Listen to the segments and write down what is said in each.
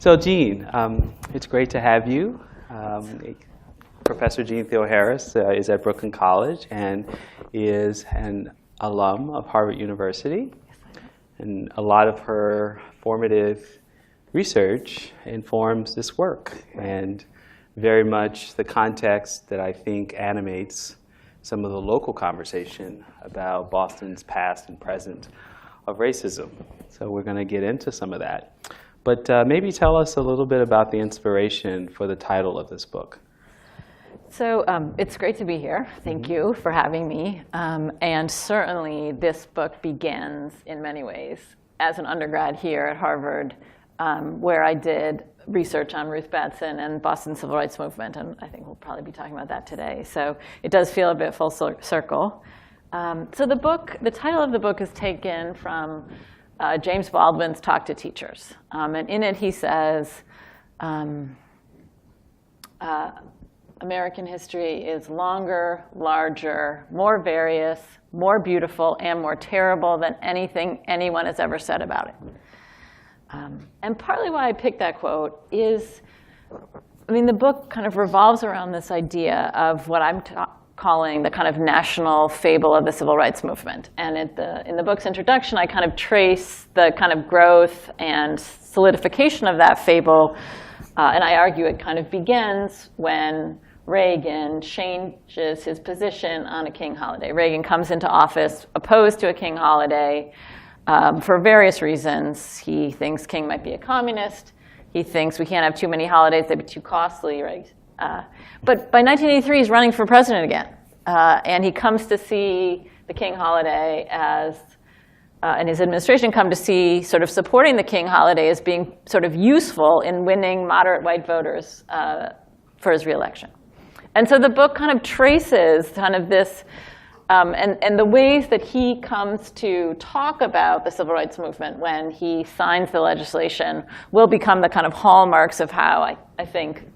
So Jeanne, it's great to have you. Professor Jeanne Theoharis is at Brooklyn College and is an alum of Harvard University. And a lot of her formative research informs this work, and very much the context that I think animates some of the local conversation about Boston's past and present of racism. So we're going to get into some of that. But maybe tell us a little bit about the inspiration for the title of this book. So it's great to be here. Thank you for having me. And certainly this book begins in many ways as an undergrad here at Harvard, where I did research on Ruth Batson and Boston's civil rights movement. And I think we'll probably be talking about that today. So it does feel a bit full circle. So the title of the book is taken from James Baldwin's Talk to Teachers. And in it he says, American history is longer, larger, more various, more beautiful, and more terrible than anything anyone has ever said about it. And partly why I picked that quote is, the book kind of revolves around this idea of what I'm calling the kind of national fable of the civil rights movement. And in the book's introduction, I kind of trace the kind of growth and solidification of that fable. And I argue it kind of begins when Reagan changes his position on a king holiday. Reagan comes into office opposed to a king holiday for various reasons. He thinks king might be a communist. He thinks we can't have too many holidays, they'd be too costly, right? But by 1983, he's running for president again. And he comes to see the king holiday and his administration come to see sort of supporting the king holiday as being sort of useful in winning moderate white voters for his reelection. And so the book kind of traces kind of this, and the ways that he comes to talk about the civil rights movement when he signs the legislation will become the kind of hallmarks of how I think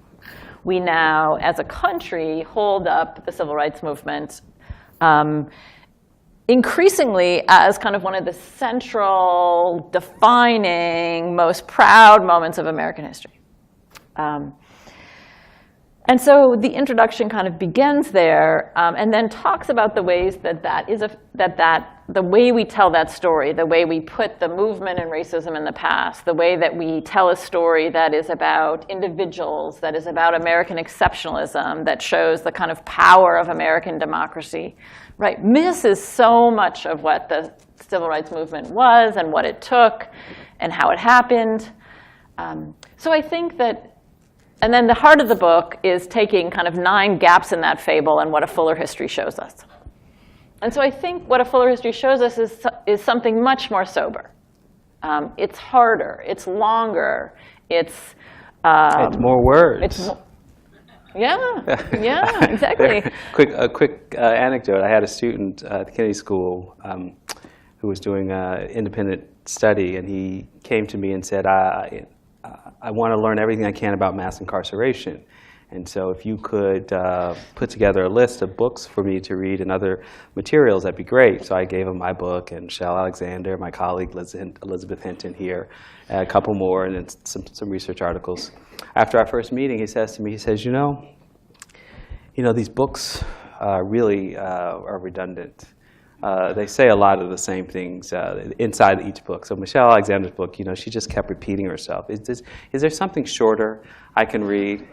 we now, as a country, hold up the civil rights movement increasingly as kind of one of the central, defining, most proud moments of American history. And so the introduction kind of begins there, and then talks about the ways that the way we tell that story, the way we put the movement and racism in the past, the way that we tell a story that is about individuals, that is about American exceptionalism, that shows the kind of power of American democracy, right, misses so much of what the civil rights movement was and what it took and how it happened. So I think that. And then the heart of the book is taking kind of 9 gaps in that fable and what a fuller history shows us. And so I think what a fuller history shows us is something much more sober. It's harder. It's longer. It's more words. Yeah, exactly. A quick anecdote. I had a student at the Kennedy School who was doing an independent study, and he came to me and said, I want to learn everything I can about mass incarceration. And so if you could put together a list of books for me to read and other materials, that'd be great. So I gave him my book, and Michelle Alexander, my colleague Elizabeth Hinton here, a couple more, and then some research articles. After our first meeting, he says to me, he says, you know, these books really are redundant. They say a lot of the same things inside each book. So Michelle Alexander's book, she just kept repeating herself. Is there something shorter I can read?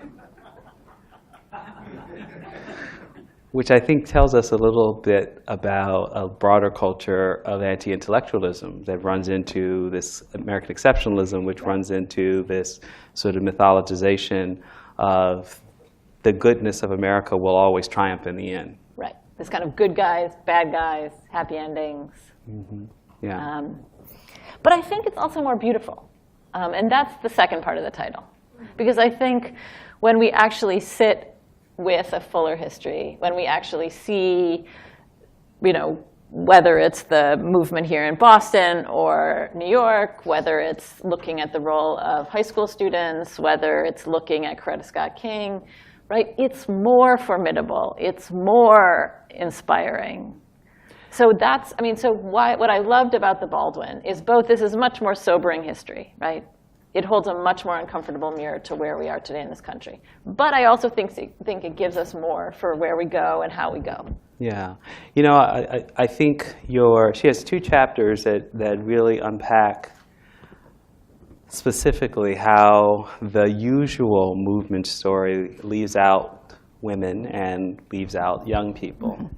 Which I think tells us a little bit about a broader culture of anti-intellectualism that runs into this American exceptionalism, which runs into this sort of mythologization of the goodness of America will always triumph in the end. Right. This kind of good guys, bad guys, happy endings. Mm-hmm. Yeah. But I think it's also more beautiful. And that's the second part of the title. Because I think when we actually sit with a fuller history, when we actually see, whether it's the movement here in Boston or New York, whether it's looking at the role of high school students, whether it's looking at Coretta Scott King, right? It's more formidable. It's more inspiring. So what I loved about the Baldwin is both this is much more sobering history, right? it holds a much more uncomfortable mirror to where we are today in this country. But I also think it gives us more for where we go and how we go. Yeah. You know, I think she has 2 chapters that really unpack specifically how the usual movement story leaves out women and leaves out young people. Mm-hmm.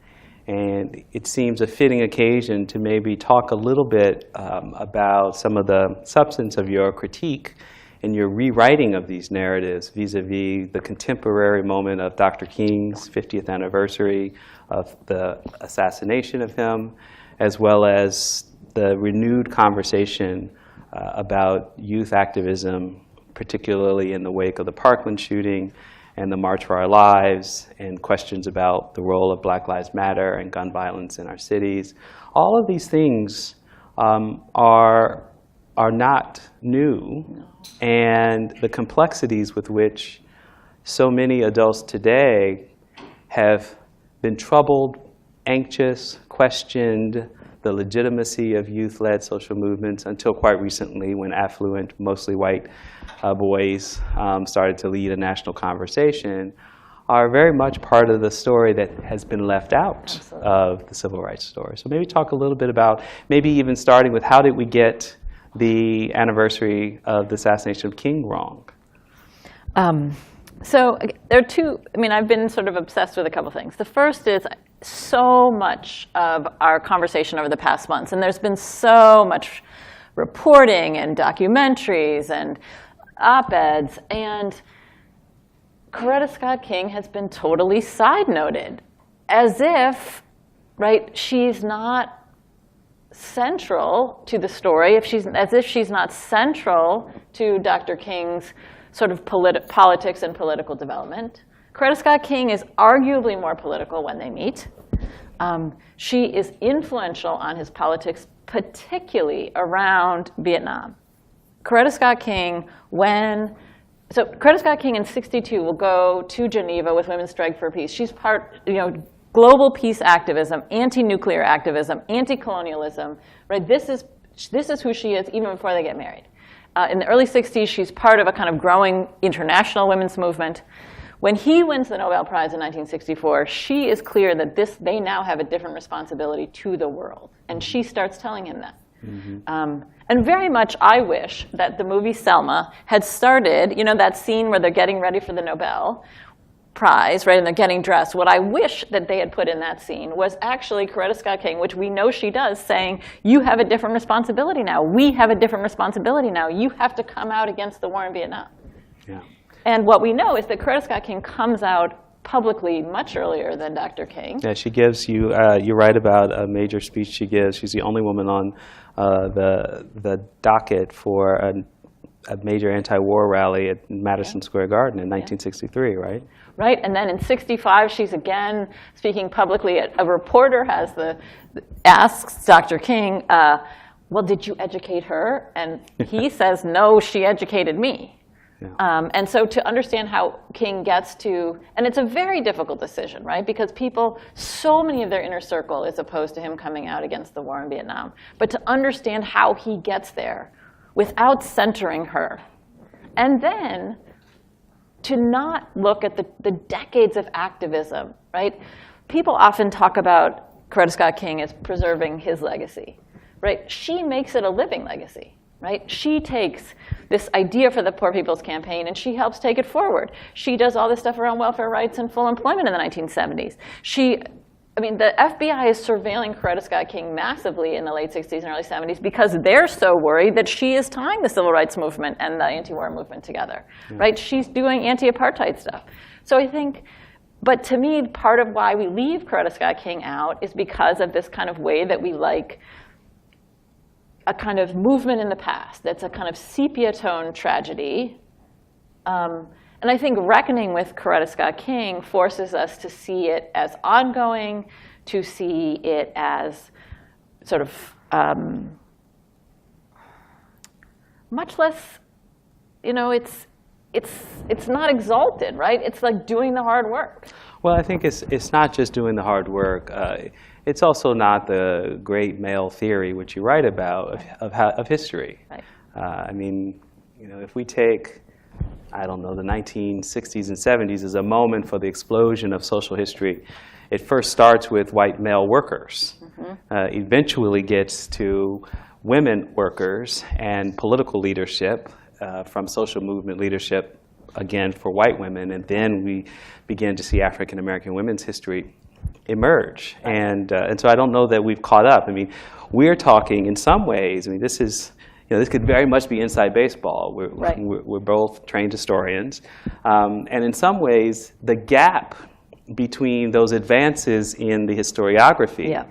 And it seems a fitting occasion to maybe talk a little bit about some of the substance of your critique and your rewriting of these narratives vis-a-vis the contemporary moment of Dr. King's 50th anniversary of the assassination of him, as well as the renewed conversation about youth activism, particularly in the wake of the Parkland shooting and the March for Our Lives, and questions about the role of Black Lives Matter and gun violence in our cities. All of these things are not new, and the complexities with which so many adults today have been troubled, anxious, questioned the legitimacy of youth-led social movements until quite recently, when affluent, mostly white boys started to lead a national conversation, are very much part of the story that has been left out Absolutely. Of the civil rights story. So maybe talk a little bit about, maybe even starting with, how did we get the anniversary of the assassination of King wrong? So there are 2, I mean, I've been sort of obsessed with a couple things. The first is so much of our conversation over the past months, and there's been so much reporting and documentaries and op-eds, and Coretta Scott King has been totally side-noted, as if, right, she's not central to the story, as if she's not central to Dr. King's sort of politics and political development. Coretta Scott King is arguably more political when they meet. She is influential on his politics, particularly around Vietnam. Coretta Scott King, Coretta Scott King in '62 will go to Geneva with Women's Strike for Peace. She's part, global peace activism, anti-nuclear activism, anti-colonialism, right? This is who she is even before they get married. In the early '60s, she's part of a kind of growing international women's movement. When he wins the Nobel Prize in 1964, she is clear that they now have a different responsibility to the world. And she starts telling him that. Mm-hmm. And very much I wish that the movie Selma had started, that scene where they're getting ready for the Nobel Prize, right, and they're getting dressed. What I wish that they had put in that scene was actually Coretta Scott King, which we know she does, saying, you have a different responsibility now. We have a different responsibility now. You have to come out against the war in Vietnam. Yeah. And what we know is that Coretta Scott King comes out publicly much earlier than Dr. King. Yeah, she gives you, you're right about a major speech she gives. She's the only woman on the docket for a major anti-war rally at Madison Square Garden in 1963, right? Right, and then in '65, she's again speaking publicly. A reporter asks Dr. King, well, did you educate her? And he says, no, she educated me. Yeah. And so to understand how King gets to, and it's a very difficult decision, right? Because so many of their inner circle is opposed to him coming out against the war in Vietnam. But to understand how he gets there without centering her, and then to not look at the decades of activism, right? People often talk about Coretta Scott King as preserving his legacy, right? She makes it a living legacy. Right? She takes this idea for the Poor People's Campaign and she helps take it forward. She does all this stuff around welfare rights and full employment in the 1970s. The FBI is surveilling Coretta Scott King massively in the late 60s and early 70s because they're so worried that she is tying the civil rights movement and the anti-war movement together. Yeah. Right? She's doing anti-apartheid stuff. So I think, but to me, part of why we leave Coretta Scott King out is because of this kind of way that we like a kind of movement in the past that's a kind of sepia tone tragedy. And I think reckoning with Coretta Scott King forces us to see it as ongoing, to see it as sort of much less, it's not exalted, right? It's like doing the hard work. Well, I think it's not just doing the hard work. It's also not the great male theory, which you write about, of history. Right. If we take, I don't know, the 1960s and 70s as a moment for the explosion of social history, it first starts with white male workers, eventually gets to women workers and political leadership, from social movement leadership, again, for white women, and then we begin to see African American women's history emerge. And so I don't know that we've caught up. I mean, we're talking in some ways, I mean, this is, this could very much be inside baseball. We're both trained historians. And in some ways, the gap between those advances in the historiography,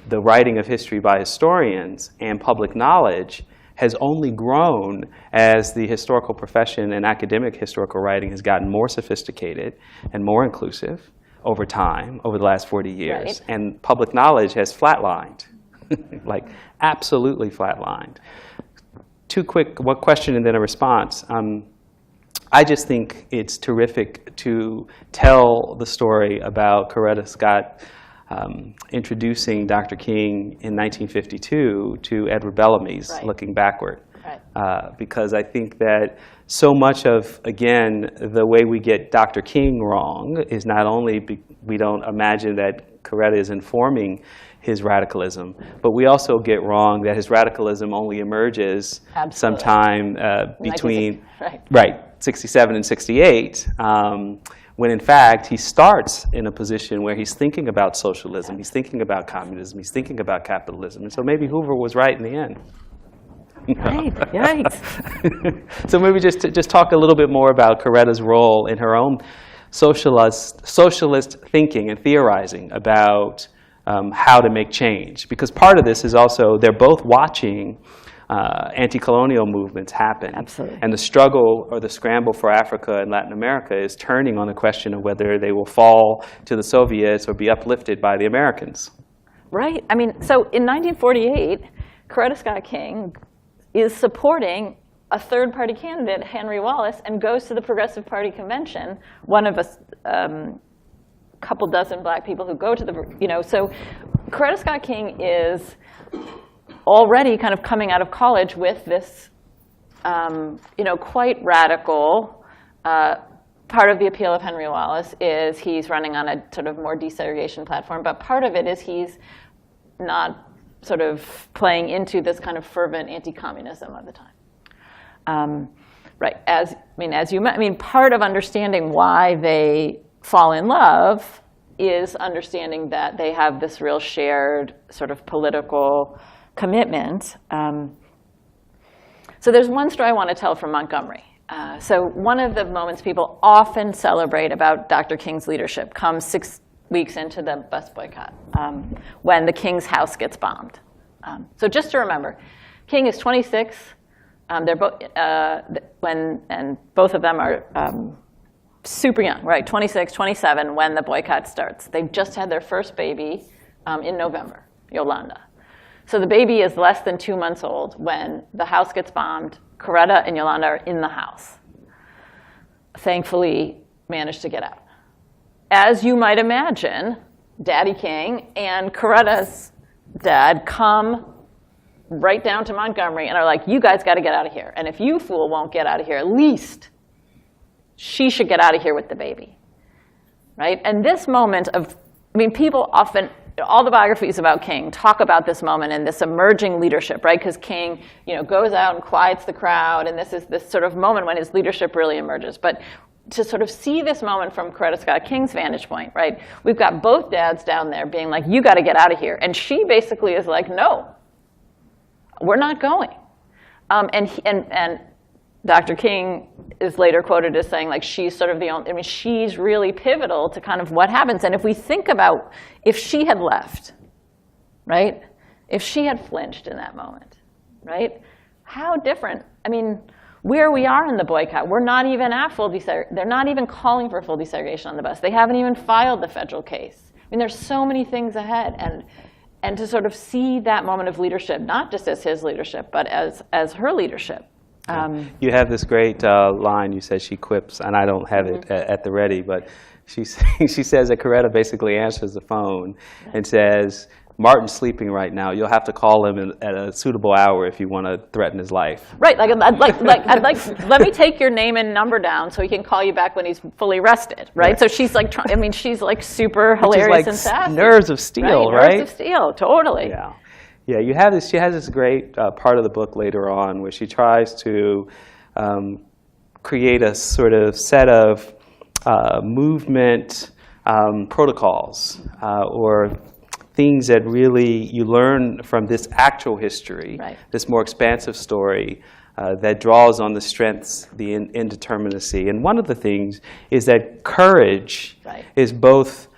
the writing of history by historians, and public knowledge has only grown as the historical profession and academic historical writing has gotten more sophisticated and more inclusive over time, over the last 40 years. And public knowledge has flatlined, like absolutely flatlined. One question and then a response. I just think it's terrific to tell the story about Coretta Scott introducing Dr. King in 1952 to Edward Bellamy's Looking Backward. Because I think that so much of, again, the way we get Dr. King wrong is not only we don't imagine that Coretta is informing his radicalism, but we also get wrong that his radicalism only emerges sometime between 67 and 68, when in fact he starts in a position where he's thinking about socialism, he's thinking about communism, he's thinking about capitalism. And so maybe Hoover was right in the end. So maybe just talk a little bit more about Coretta's role in her own socialist thinking and theorizing about how to make change. Because part of this is also they're both watching anti-colonial movements happen. And the struggle or the scramble for Africa and Latin America is turning on the question of whether they will fall to the Soviets or be uplifted by the Americans. Right. I mean, so in 1948, Coretta Scott King is supporting a third-party candidate, Henry Wallace, and goes to the Progressive Party convention, one of a couple dozen black people who go to the, so Coretta Scott King is already kind of coming out of college with this, quite radical, part of the appeal of Henry Wallace is he's running on a sort of more desegregation platform, but part of it is he's not sort of playing into this kind of fervent anti-communism of the time. Part of understanding why they fall in love is understanding that they have this real shared sort of political commitment. So there's one story I want to tell from Montgomery. So one of the moments people often celebrate about Dr. King's leadership comes 6 weeks into the bus boycott, when the King's house gets bombed. So just to remember, King is 26. They're both both of them are super young, right? 26, 27 when the boycott starts. They've just had their first baby in November, Yolanda. So the baby is less than 2 months old when the house gets bombed. Coretta and Yolanda are in the house. Thankfully, managed to get out. As you might imagine, Daddy King and Coretta's dad come right down to Montgomery and are like, you guys got to get out of here. And if you fool won't get out of here, at least she should get out of here with the baby, right? And this moment of, people often, all the biographies about King talk about this moment and this emerging leadership, right? Because King, goes out and quiets the crowd, and this is this sort of moment when his leadership really emerges. But to sort of see this moment from Coretta Scott King's vantage point, right? We've got both dads down there being like, you got to get out of here. And she basically is like, no, we're not going. And Dr. King is later quoted as saying, like, she's sort of the only, she's really pivotal to kind of what happens. And if we think about if she had left, right? If she had flinched in that moment, right? How different, where we are in the boycott, we're not even at full desegregation. They're not even calling for full desegregation on the bus. They haven't even filed the federal case. There's so many things ahead. And to sort of see that moment of leadership, not just as his leadership, but as her leadership. You have this great line you said she quips, and I don't have it at the ready, but she says that Coretta basically answers the phone and says, Martin's sleeping right now. You'll have to call him at a suitable hour if you want to threaten his life. Right, let me take your name and number down so he can call you back when he's fully rested, right? Right. So she's like, she's like super hilarious and sassy. Nerves of steel, right? Nerves of steel, totally. Yeah. Yeah, you have this. She has this great part of the book later on where she tries to create a sort of set of movement protocols or things that really you learn from this actual history, right. this more expansive story that draws on the strengths, the indeterminacy. And one of the things is that courage right. is both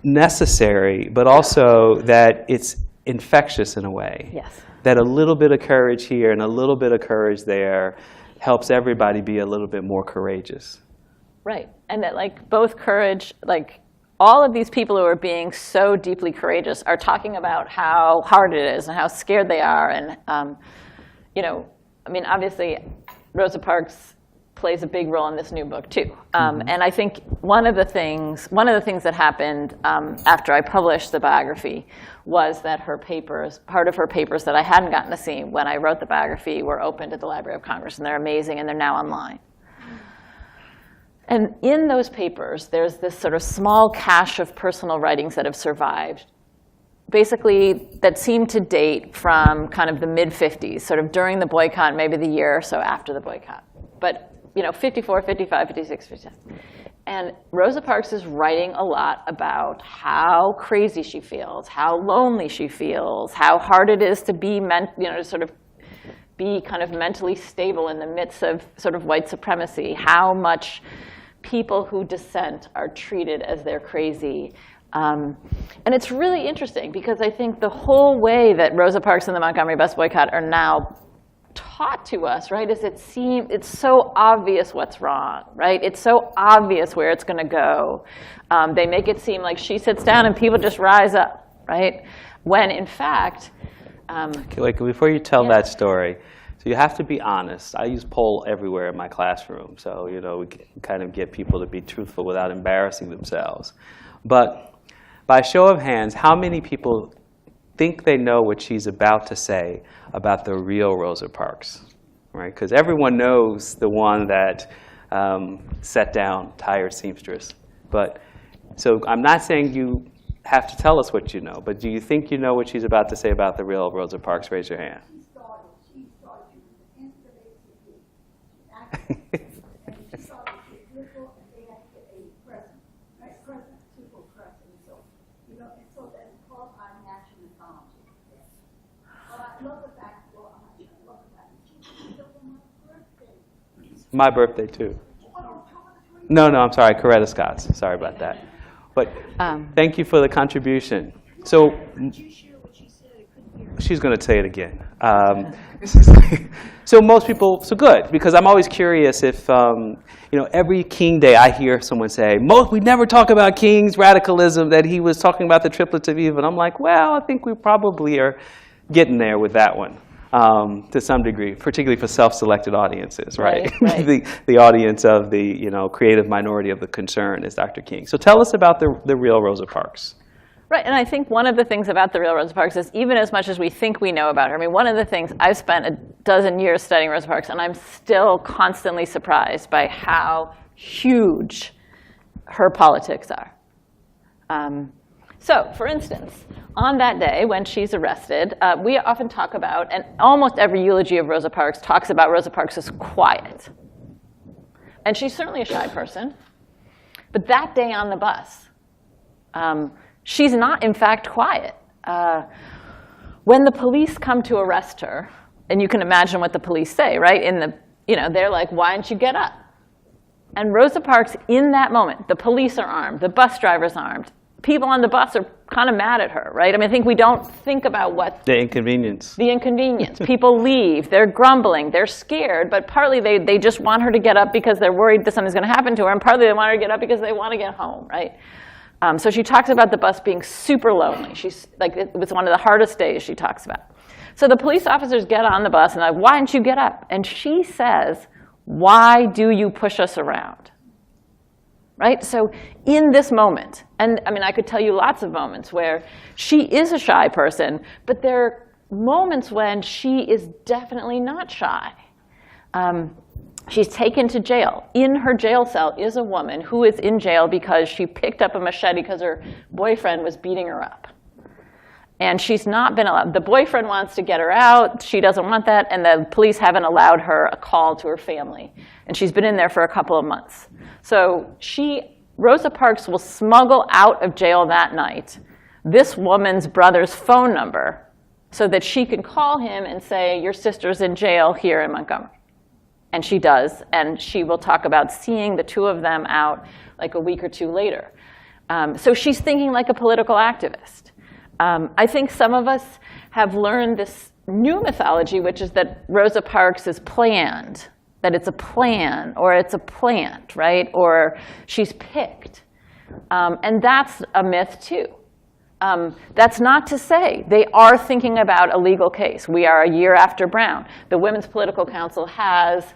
necessary, but also that it's infectious in a way. Yes. That a little bit of courage here and a little bit of courage there helps everybody be a little bit more courageous. Right, and that like both courage, like all of these people who are being so deeply courageous are talking about how hard it is and how scared they are. And, obviously, Rosa Parks plays a big role in this new book, too. And I think one of the things that happened after I published the biography was that part of her papers that I hadn't gotten to see when I wrote the biography were opened at the Library of Congress. And they're amazing, and they're now online. And in those papers, there's this sort of small cache of personal writings that have survived, basically that seem to date from kind of the mid-'50s, sort of during the boycott, maybe the year or so after the boycott. But 54, 55, 56, 57. And Rosa Parks is writing a lot about how crazy she feels, how lonely she feels, how hard it is to be to sort of be kind of mentally stable in the midst of sort of white supremacy, how much people who dissent are treated as they're crazy. And it's really interesting because I think the whole way that Rosa Parks and the Montgomery bus boycott are now taught to us, right, is it's so obvious what's wrong, right? It's so obvious where it's going to go. They make it seem like she sits down and people just rise up, right? When in fact, Like before you tell that story, so you have to be honest. I use poll everywhere in my classroom, so we can kind of get people to be truthful without embarrassing themselves. But by show of hands, how many people think they know what she's about to say about the real Rosa Parks, right? Because everyone knows the one that set down tired seamstress. But so I'm not saying you have to tell us what you know, but do you think you know what she's about to say about the real Rosa Parks? Raise your hand. She started instantly. And she started to beautiful, and they had to get a present, right? Present, people present. So, and so that's called our national mythology. But I love the fact, I love the fact that she was on my birthday. My birthday, too. No, I'm sorry, Coretta Scott's. Sorry about that. But thank you for the contribution. So she's going to say it again. So most people, so good, because I'm always curious if, every King Day I hear someone say, we never talk about King's radicalism, that he was talking about the triplets of evil. And I'm like, well, I think we probably are getting there with that one. To some degree, particularly for self-selected audiences, right? Right. the audience of the creative minority of the concern is Dr. King. So tell us about the real Rosa Parks. Right, and I think one of the things about the real Rosa Parks is even as much as we think we know about her, one of the things, I've spent a dozen years studying Rosa Parks, and I'm still constantly surprised by how huge her politics are. So, for instance, on that day when she's arrested, we often talk about, and almost every eulogy of Rosa Parks talks about Rosa Parks as quiet. And she's certainly a shy person. But that day on the bus, she's not, in fact, quiet. When the police come to arrest her, and you can imagine what the police say, right? They're like, why don't you get up? And Rosa Parks, in that moment, the police are armed, the bus driver's armed, people on the bus are kind of mad at her, right? I think we don't think about what... The inconvenience. The inconvenience. People leave. They're grumbling. They're scared. But partly they just want her to get up because they're worried that something's going to happen to her. And partly they want her to get up because they want to get home, right? So she talks about the bus being super lonely. She's like, it was one of the hardest days she talks about. So the police officers get on the bus and they're like, why didn't you get up? And she says, why do you push us around? right? So in this moment, and I mean, I could tell you lots of moments where she is a shy person, but there are moments when she is definitely not shy. She's taken to jail. In her jail cell is a woman who is in jail because she picked up a machete because her boyfriend was beating her up. And she's not been allowed. The boyfriend wants to get her out. She doesn't want that. And the police haven't allowed her a call to her family. And she's been in there for a couple of months. So Rosa Parks will smuggle out of jail that night this woman's brother's phone number so that she can call him and say, your sister's in jail here in Montgomery. And she does. And she will talk about seeing the two of them out like a week or two later. So she's thinking like a political activist. I think some of us have learned this new mythology, which is that Rosa Parks is planned, that it's a plan, or it's a plant, right? Or she's picked. And that's a myth, too. That's not to say they are thinking about a legal case. We are a year after Brown. The Women's Political Council has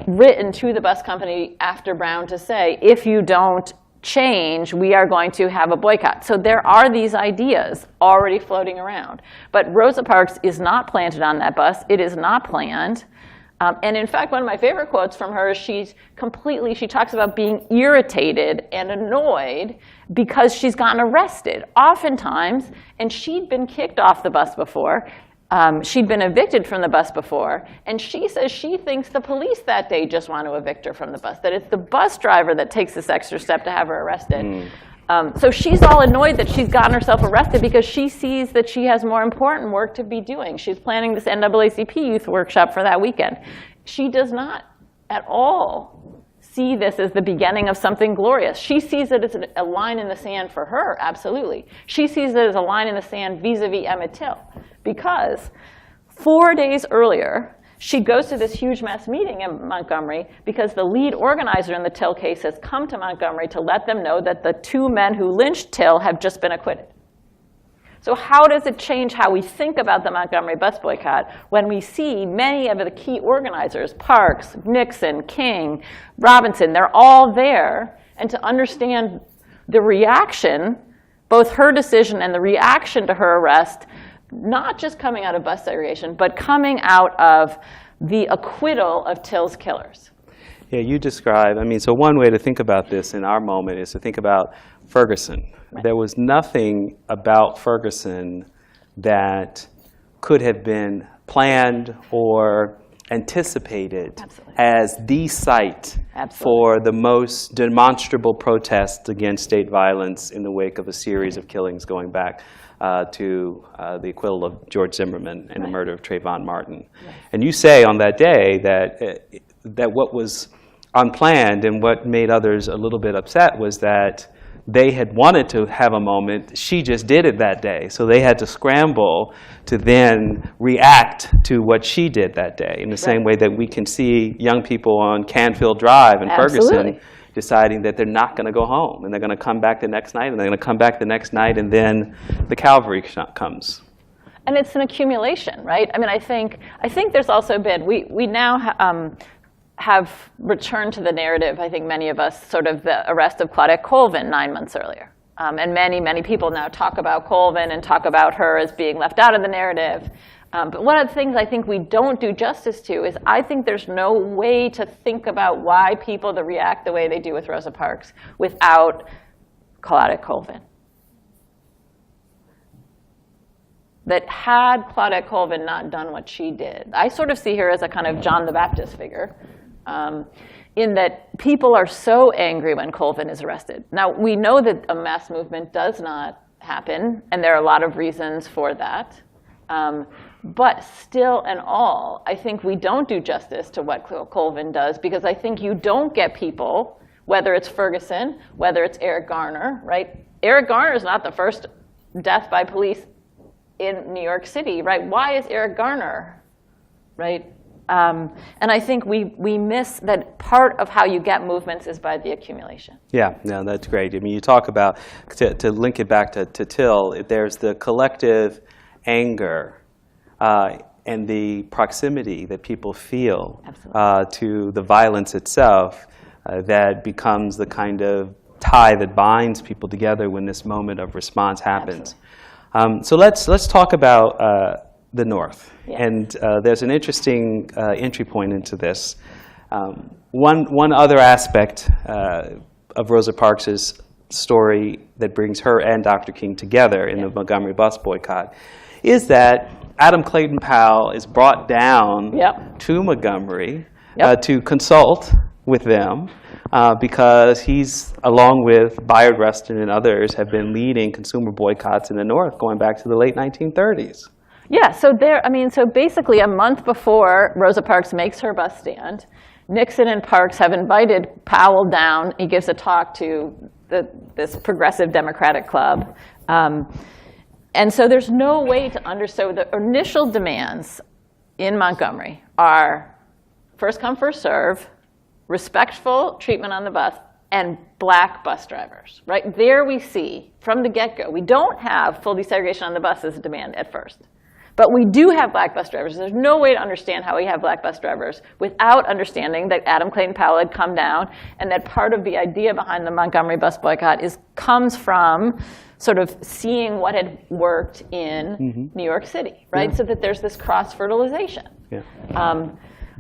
written to the bus company after Brown to say, if you don't change, we are going to have a boycott. So there are these ideas already floating around. But Rosa Parks is not planted on that bus. It is not planned. And in fact, one of my favorite quotes from her is she talks about being irritated and annoyed because she's gotten arrested oftentimes, and she'd been kicked off the bus before. She'd been evicted from the bus before, and she says she thinks the police that day just want to evict her from the bus, that it's the bus driver that takes this extra step to have her arrested. So she's all annoyed that she's gotten herself arrested because she sees that she has more important work to be doing. She's planning this NAACP youth workshop for that weekend. She does not at all see this as the beginning of something glorious. She sees it as a line in the sand for her, absolutely. She sees it as a line in the sand vis-a-vis Emmett Till, because 4 days earlier, she goes to this huge mass meeting in Montgomery because the lead organizer in the Till case has come to Montgomery to let them know that the two men who lynched Till have just been acquitted. So how does it change how we think about the Montgomery bus boycott when we see many of the key organizers, Parks, Nixon, King, Robinson, they're all there, and to understand the reaction, both her decision and the reaction to her arrest, not just coming out of bus segregation, but coming out of the acquittal of Till's killers. Yeah, you describe, so one way to think about this in our moment is to think about Ferguson. Right. There was nothing about Ferguson that could have been planned or anticipated as the site for the most demonstrable protest against state violence in the wake of a series of killings going back to the acquittal of George Zimmerman and the murder of Trayvon Martin. Right. And you say on that day that what was unplanned and what made others a little bit upset was that they had wanted to have a moment. She just did it that day. So they had to scramble to then react to what she did that day in the same way that we can see young people on Canfield Drive in Ferguson deciding that they're not going to go home and they're going to come back the next night and they're going to come back the next night and then the cavalry comes. And it's an accumulation, right? I think there's also been, we now have returned to the narrative, I think many of us, sort of the arrest of Claudette Colvin 9 months earlier. And many, many people now talk about Colvin and talk about her as being left out of the narrative. But one of the things I think we don't do justice to is I think there's no way to think about why people react the way they do with Rosa Parks without Claudette Colvin. That had Claudette Colvin not done what she did, I sort of see her as a kind of John the Baptist figure, in that people are so angry when Colvin is arrested. Now, we know that a mass movement does not happen, and there are a lot of reasons for that. But still and all, I think we don't do justice to what Colvin does, because I think you don't get people, whether it's Ferguson, whether it's Eric Garner, right? Eric Garner is not the first death by police in New York City, right? Why is Eric Garner, right? And I think we miss that part of how you get movements is by the accumulation. Yeah, no, that's great. You talk about, to link it back to Till, there's the collective anger and the proximity that people feel to the violence itself. that becomes the kind of tie that binds people together when this moment of response happens. So let's talk about the North. Yeah. And there's an interesting entry point into this. One other aspect of Rosa Parks' story that brings her and Dr. King together in the Montgomery bus boycott is that Adam Clayton Powell is brought down to Montgomery to consult with them because he's, along with Bayard Rustin and others, have been leading consumer boycotts in the North going back to the late 1930s. Yeah, so so basically a month before Rosa Parks makes her bus stand, Nixon and Parks have invited Powell down. He gives a talk to this progressive Democratic club. And so there's no way to understand. So the initial demands in Montgomery are first come, first serve, respectful treatment on the bus, and black bus drivers. Right there we see, from the get-go, we don't have full desegregation on the bus as a demand at first. But we do have black bus drivers. There's no way to understand how we have black bus drivers without understanding that Adam Clayton Powell had come down, and that part of the idea behind the Montgomery bus boycott comes from sort of seeing what had worked in New York City, right? So that there's this cross-fertilization.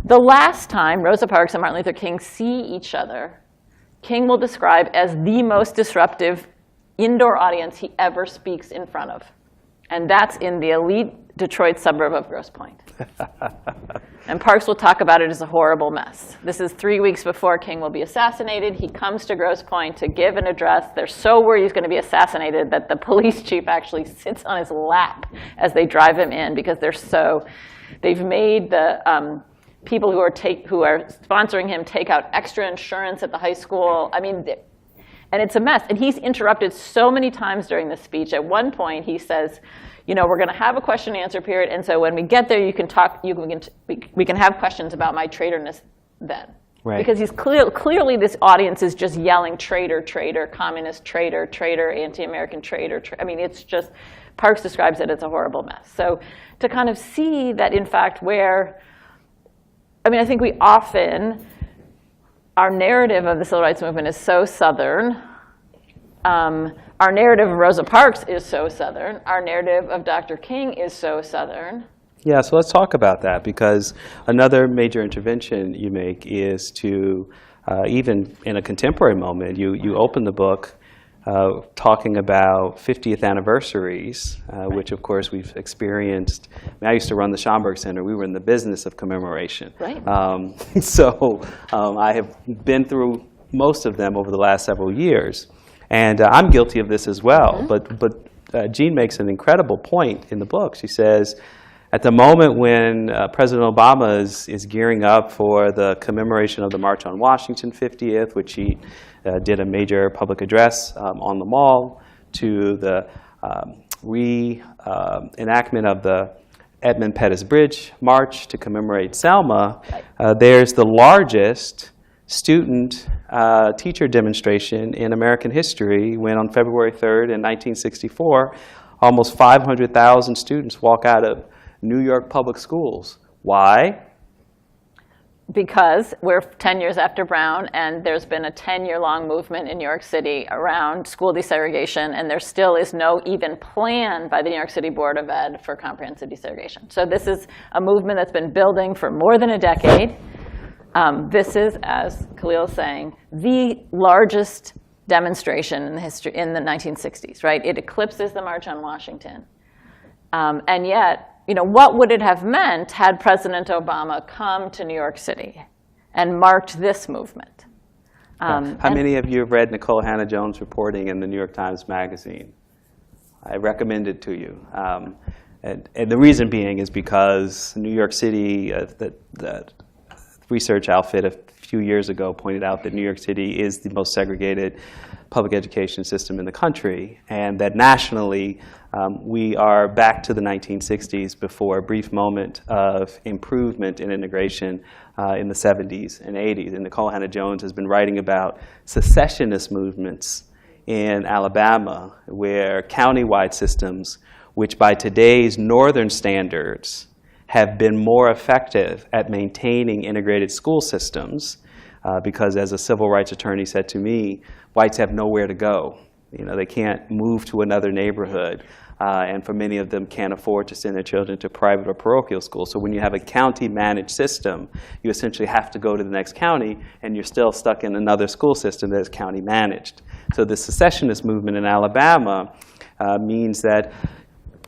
The last time Rosa Parks and Martin Luther King see each other, King will describe as the most disruptive indoor audience he ever speaks in front of. And that's in the elite Detroit suburb of Grosse Pointe. And Parks will talk about it as a horrible mess. This is 3 weeks before King will be assassinated. He comes to Grosse Pointe to give an address. They're so worried he's going to be assassinated that the police chief actually sits on his lap as they drive him in, because they've made the people who are sponsoring him take out extra insurance at the high school. I mean, and it's a mess. And he's interrupted so many times during this speech. At one point, he says, we're going to have a question and answer period, and so when we get there, you can talk. We can have questions about my traitorness then. Right. Because he's clearly this audience is just yelling traitor, traitor, communist traitor, traitor, anti-American traitor. I mean, it's just, Parks describes it as a horrible mess. So to kind of see that, in fact, I think we often, our narrative of the civil rights movement is so Southern. Our narrative of Rosa Parks is so Southern. Our narrative of Dr. King is so Southern. Yeah, so let's talk about that, because another major intervention you make is to, even in a contemporary moment, you open the book talking about 50th anniversaries, which of course we've experienced. I used to run the Schomburg Center. We were in the business of commemoration. Right. So I have been through most of them over the last several years. And I'm guilty of this as well. But Jeanne makes an incredible point in the book. She says, at the moment when President Obama is gearing up for the commemoration of the March on Washington 50th, which he did a major public address on the Mall, to the enactment of the Edmund Pettus Bridge March to commemorate Selma, there's the largest student teacher demonstration in American history, when on February 3rd in 1964, almost 500,000 students walk out of New York public schools. Why? Because we're 10 years after Brown, and there's been a 10-year-long movement in New York City around school desegregation, and there still is no even plan by the New York City Board of Ed for comprehensive desegregation. So this is a movement that's been building for more than a decade. This is, as Khalil is saying, the largest demonstration in the history in the 1960s, right? It eclipses the March on Washington. And yet, what would it have meant had President Obama come to New York City and marked this movement? How many of you have read Nicole Hannah-Jones' reporting in the New York Times Magazine? I recommend it to you. And the reason being is because New York City, the research outfit a few years ago pointed out that New York City is the most segregated public education system in the country, and that nationally we are back to the 1960s before a brief moment of improvement in integration in the 70s and 80s. And Nicole Hannah-Jones has been writing about secessionist movements in Alabama, where countywide systems, which by today's northern standards have been more effective at maintaining integrated school systems, because as a civil rights attorney said to me, whites have nowhere to go. You know, they can't move to another neighborhood. And for many of them can't afford to send their children to private or parochial schools. So when you have a county-managed system, you essentially have to go to the next county, and you're still stuck in another school system that is county-managed. So the secessionist movement in Alabama means that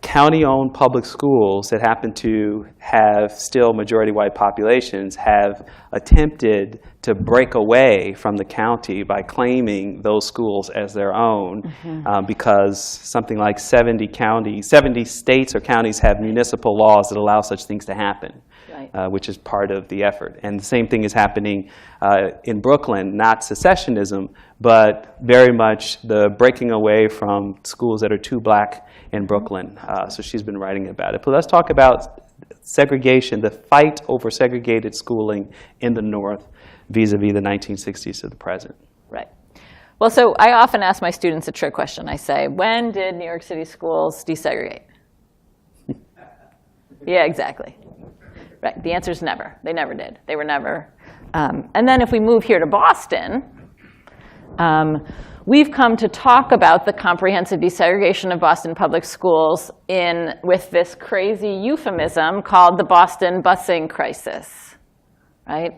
county-owned public schools that happen to have still majority white populations have attempted to break away from the county by claiming those schools as their own, because something like 70 states or counties have municipal laws that allow such things to happen, which is part of the effort. And the same thing is happening in Brooklyn, not secessionism, but very much the breaking away from schools that are too black in Brooklyn. So she's been writing about it. But let's talk about segregation, the fight over segregated schooling in the North vis-a-vis the 1960s to the present. Right. Well, so I often ask my students a trick question. I say, when did New York City schools desegregate? Yeah, exactly. Right. The answer is never. They never did. They were never. And then if we move here to Boston, we've come to talk about the comprehensive desegregation of Boston public schools with this crazy euphemism called the Boston busing crisis, right?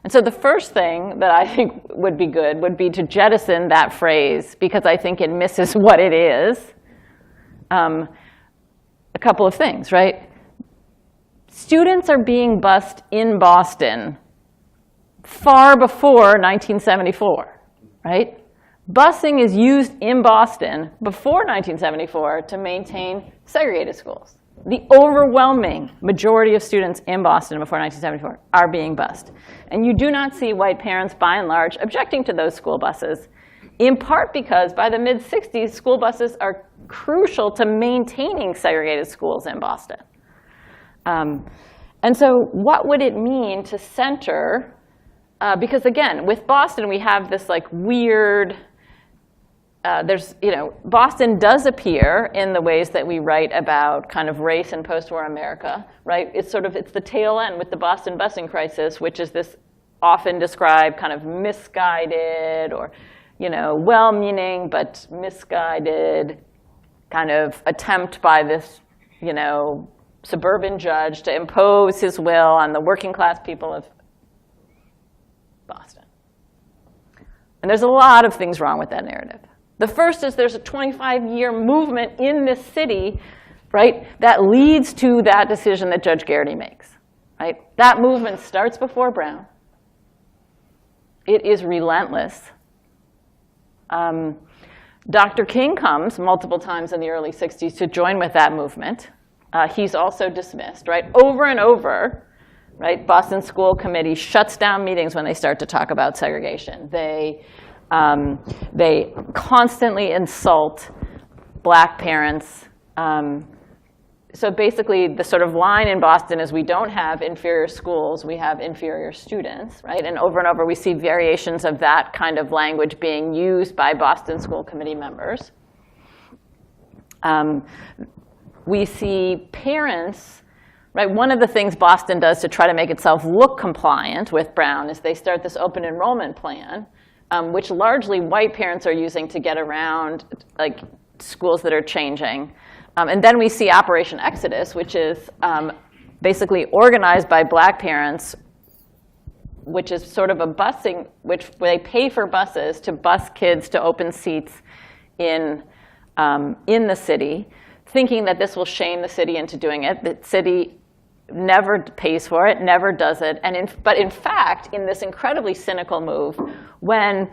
And so the first thing that I think would be good would be to jettison that phrase, because I think it misses what it is. A couple of things, right? Students are being bused in Boston far before 1974, right? Busing is used in Boston before 1974 to maintain segregated schools. The overwhelming majority of students in Boston before 1974 are being bused. And you do not see white parents, by and large, objecting to those school buses, in part because by the mid-60s, school buses are crucial to maintaining segregated schools in Boston. And so what would it mean to center, because again, with Boston, we have this like weird, Boston does appear in the ways that we write about kind of race in post-war America, right? It's the tail end with the Boston busing crisis, which is this often described kind of misguided or, well-meaning but misguided kind of attempt by this, suburban judge to impose his will on the working class people of Boston. And there's a lot of things wrong with that narrative. The first is there's a 25-year movement in this city, right, that leads to that decision that Judge Garrity makes, right? That movement starts before Brown. It is relentless. Dr. King comes multiple times in the early 60s to join with that movement. He's also dismissed, right? Over and over, right? Boston School Committee shuts down meetings when they start to talk about segregation. They constantly insult black parents. So basically, the sort of line in Boston is we don't have inferior schools, we have inferior students, right? And over, we see variations of that kind of language being used by Boston School Committee members. We see parents, right? One of the things Boston does to try to make itself look compliant with Brown is they start this open enrollment plan, which largely white parents are using to get around like schools that are changing. And then we see Operation Exodus, which is basically organized by black parents, which is sort of a busing, which they pay for buses to bus kids to open seats in the city, thinking that this will shame the city into doing it. The city never pays for it, never does it. But in fact, in this incredibly cynical move, when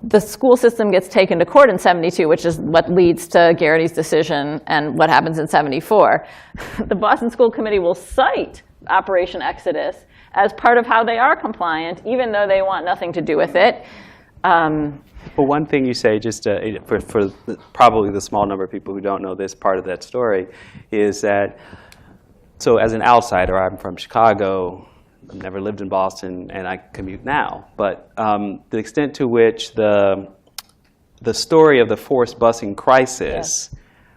the school system gets taken to court in 72, which is what leads to Garrity's decision and what happens in 74, the Boston School Committee will cite Operation Exodus as part of how they are compliant, even though they want nothing to do with it. Well, one thing you say, just for probably the small number of people who don't know this part of that story, is that, so as an outsider, I'm from Chicago, I've never lived in Boston, and I commute now. But the extent to which the story of the forced busing crisis,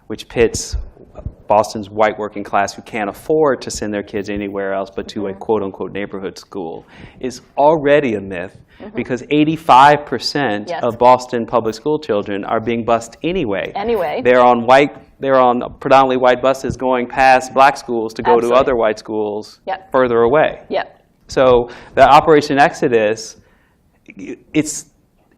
which pits Boston's white working class who can't afford to send their kids anywhere else but to a quote-unquote neighborhood school is already a myth, because 85% Yes. of Boston public school children are being bused anyway. Anyway. They're on predominantly white buses going past black schools to go Absolutely. to other white schools Yep. further away. Yep. So the Operation Exodus,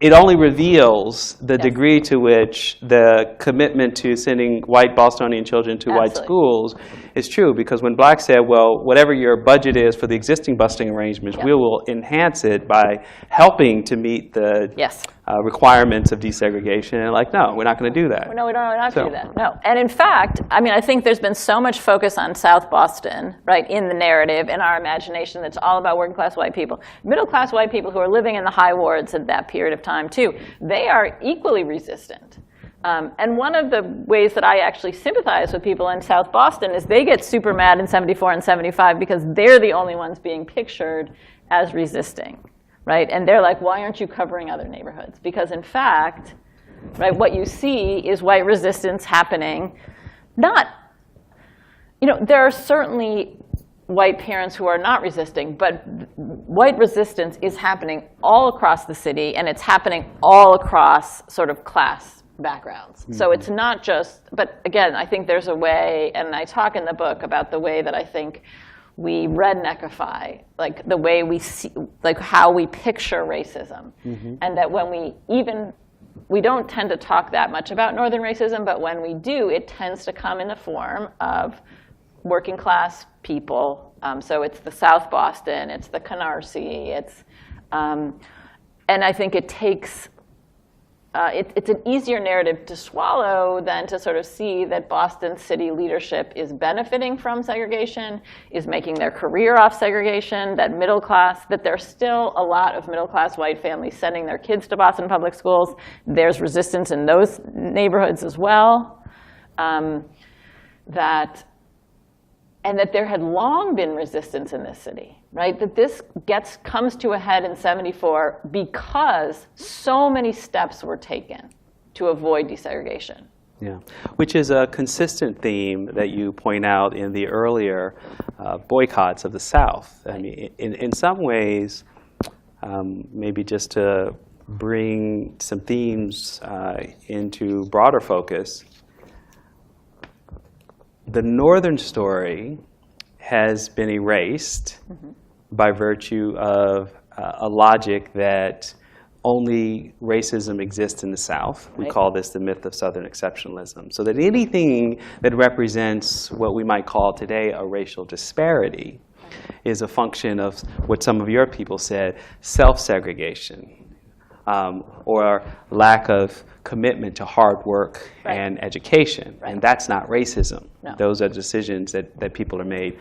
it only reveals the degree to which the commitment to sending white Bostonian children to white Absolutely. schools is true. Because when Black said, well, whatever your budget is for the existing busing arrangements, we will enhance it by helping to meet the Yes. requirements of desegregation. And like, no, we're not going to do that. No, we don't have to So- do that. No. And in fact, I mean, I think there's been so much focus on South Boston, right, in the narrative, in our imagination, that's all about working class white people. Middle class white people who are living in the high wards at that period of time, too, they are equally resistant. And one of the ways that I actually sympathize with people in South Boston is they get super mad in 74 and 75 because they're the only ones being pictured as resisting. Right? And they're like, why aren't you covering other neighborhoods? Because in fact, right, what you see is white resistance happening. There are certainly white parents who are not resisting, but white resistance is happening all across the city, and it's happening all across sort of class backgrounds. So it's not just, but again, I think there's a way, and I talk in the book about the way that I think we redneckify, like the way we see, like how we picture racism. And that when we don't tend to talk that much about Northern racism, but when we do, it tends to come in the form of working class people. So it's the South Boston, it's the Canarsie, and I think it takes, it's an easier narrative to swallow than to sort of see that Boston city leadership is benefiting from segregation, is making their career off segregation, that middle class, that there's still a lot of middle class white families sending their kids to Boston public schools. There's resistance in those neighborhoods as well. And that there had long been resistance in this city, right? That this comes to a head in 74 because so many steps were taken to avoid desegregation. Yeah, which is a consistent theme that you point out in the earlier boycotts of the South. I mean, in some ways, maybe just to bring some themes into broader focus, the Northern story has been erased by virtue of a logic that only racism exists in the South. We call this the myth of Southern exceptionalism. So that anything that represents what we might call today a racial disparity is a function of what some of your people said, self-segregation, or lack of commitment to hard work and education. And that's not racism. No. Those are decisions that people are making.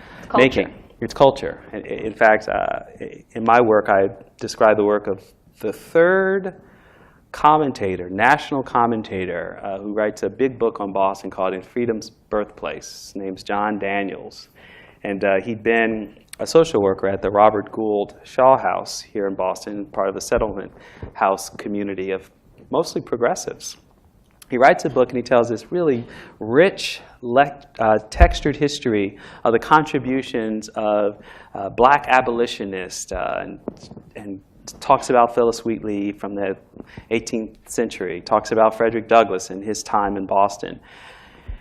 It's culture. In fact, in my work, I describe the work of the third commentator, national commentator, who writes a big book on Boston called In Freedom's Birthplace. His name's John Daniels. And he'd been a social worker at the Robert Gould Shaw House here in Boston, part of the settlement house community of mostly progressives. He writes a book and he tells this really rich, textured history of the contributions of black abolitionists and talks about Phyllis Wheatley from the 18th century, talks about Frederick Douglass and his time in Boston.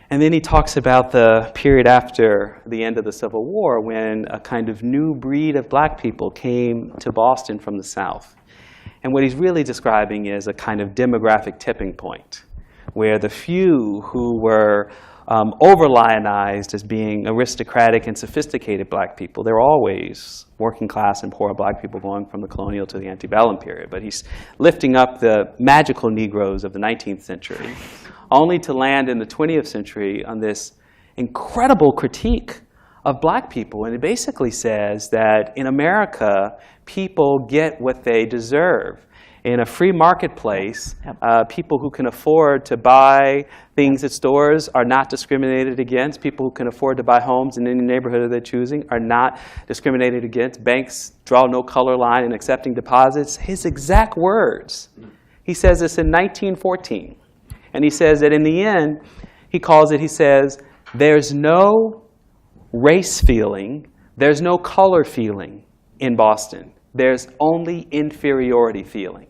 And then he talks about the period after the end of the Civil War when a kind of new breed of black people came to Boston from the South. And what he's really describing is a kind of demographic tipping point where the few who were over-lionized as being aristocratic and sophisticated black people, there were always working class and poor black people going from the colonial to the antebellum period. But he's lifting up the magical Negroes of the 19th century, only to land in the 20th century on this incredible critique of black people. And it basically says that in America, people get what they deserve. In a free marketplace, people who can afford to buy things at stores are not discriminated against. People who can afford to buy homes in any neighborhood they're choosing are not discriminated against. Banks draw no color line in accepting deposits. His exact words. He says this in 1914. And he says that in the end, he calls it, he says, There's no race feeling, there's no color feeling in Boston. There's only inferiority feeling.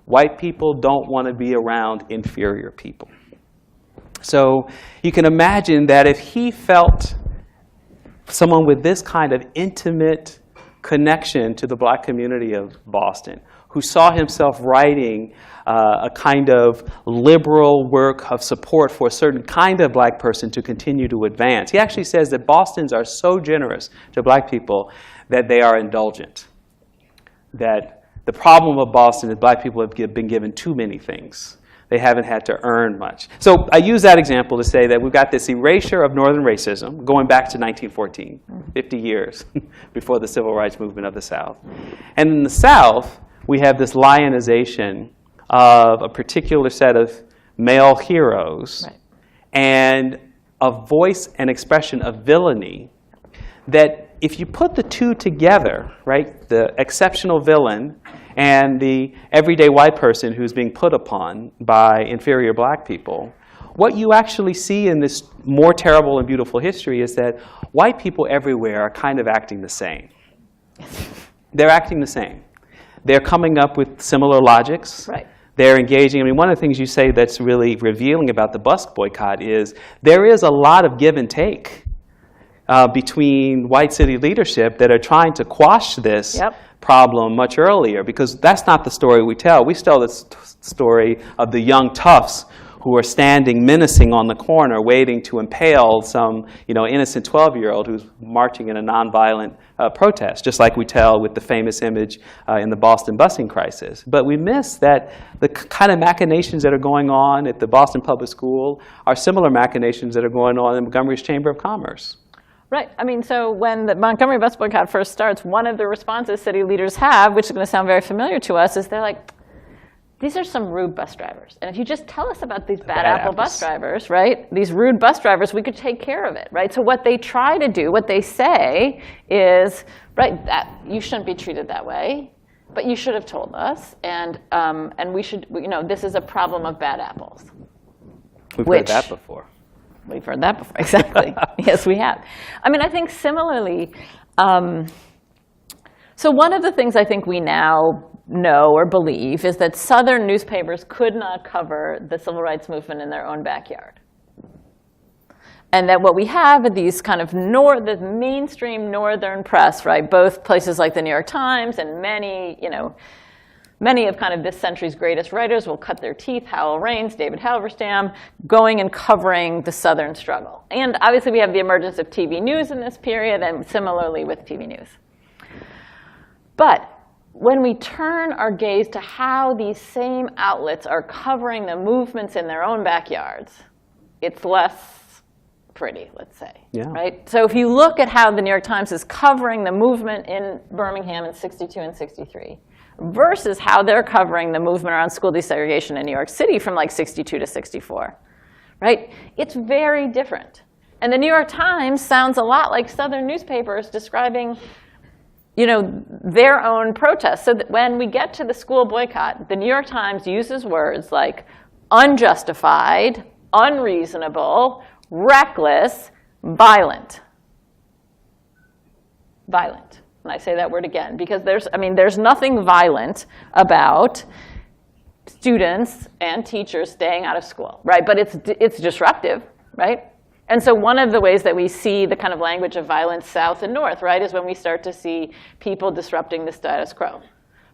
White people don't want to be around inferior people. So you can imagine that if he felt someone with this kind of intimate connection to the black community of Boston, who saw himself writing a kind of liberal work of support for a certain kind of black person to continue to advance. He actually says that Bostons are so generous to black people that they are indulgent. That the problem of Boston is black people have been given too many things. They haven't had to earn much. So I use that example to say that we've got this erasure of Northern racism going back to 1914, 50 years before the Civil Rights Movement of the South. And in the South, we have this lionization of a particular set of male heroes, right, and a voice and expression of villainy that if you put the two together, right, the exceptional villain and the everyday white person who's being put upon by inferior black people, what you actually see in this more terrible and beautiful history is that white people everywhere are kind of acting the same. They're acting the same. They're coming up with similar logics. Right. They're engaging. I mean, one of the things you say that's really revealing about the bus boycott is there is a lot of give and take between white city leadership that are trying to quash this problem much earlier, because that's not the story we tell. We tell the story of the young toughs who are standing menacing on the corner waiting to impale some innocent 12-year-old who's marching in a nonviolent protest, just like we tell with the famous image in the Boston busing crisis. But we miss that the kind of machinations that are going on at the Boston Public School are similar machinations that are going on in Montgomery's Chamber of Commerce. Right. I mean, so when the Montgomery bus boycott first starts, one of the responses city leaders have, which is going to sound very familiar to us, is they're like, these are some rude bus drivers. And if you just tell us about these bad apple bus drivers, right, these rude bus drivers, we could take care of it, right? So what they try to do, what they say is, right, that you shouldn't be treated that way, but you should have told us, and we should, this is a problem of bad apples. We've heard that before. We've heard that before, exactly. Yes, we have. I mean, I think similarly, so one of the things I think we now know or believe is that Southern newspapers could not cover the civil rights movement in their own backyard. And that what we have are these kind of the mainstream Northern press, right, both places like the New York Times and many of kind of this century's greatest writers will cut their teeth, Howell Raines, David Halberstam, going and covering the Southern struggle. And obviously we have the emergence of TV news in this period, and similarly with TV news. But when we turn our gaze to how these same outlets are covering the movements in their own backyards, it's less pretty, let's say, right? So if you look at how the New York Times is covering the movement in Birmingham in 62 and 63, versus how they're covering the movement around school desegregation in New York City from like 62 to 64, right? It's very different. And the New York Times sounds a lot like Southern newspapers describing, their own protests. So that when we get to the school boycott, the New York Times uses words like unjustified, unreasonable, reckless, violent. Violent. And I say that word again because there's nothing violent about students and teachers staying out of school, right? But it's disruptive, right? And so one of the ways that we see the kind of language of violence south and north, right, is when we start to see people disrupting the status quo,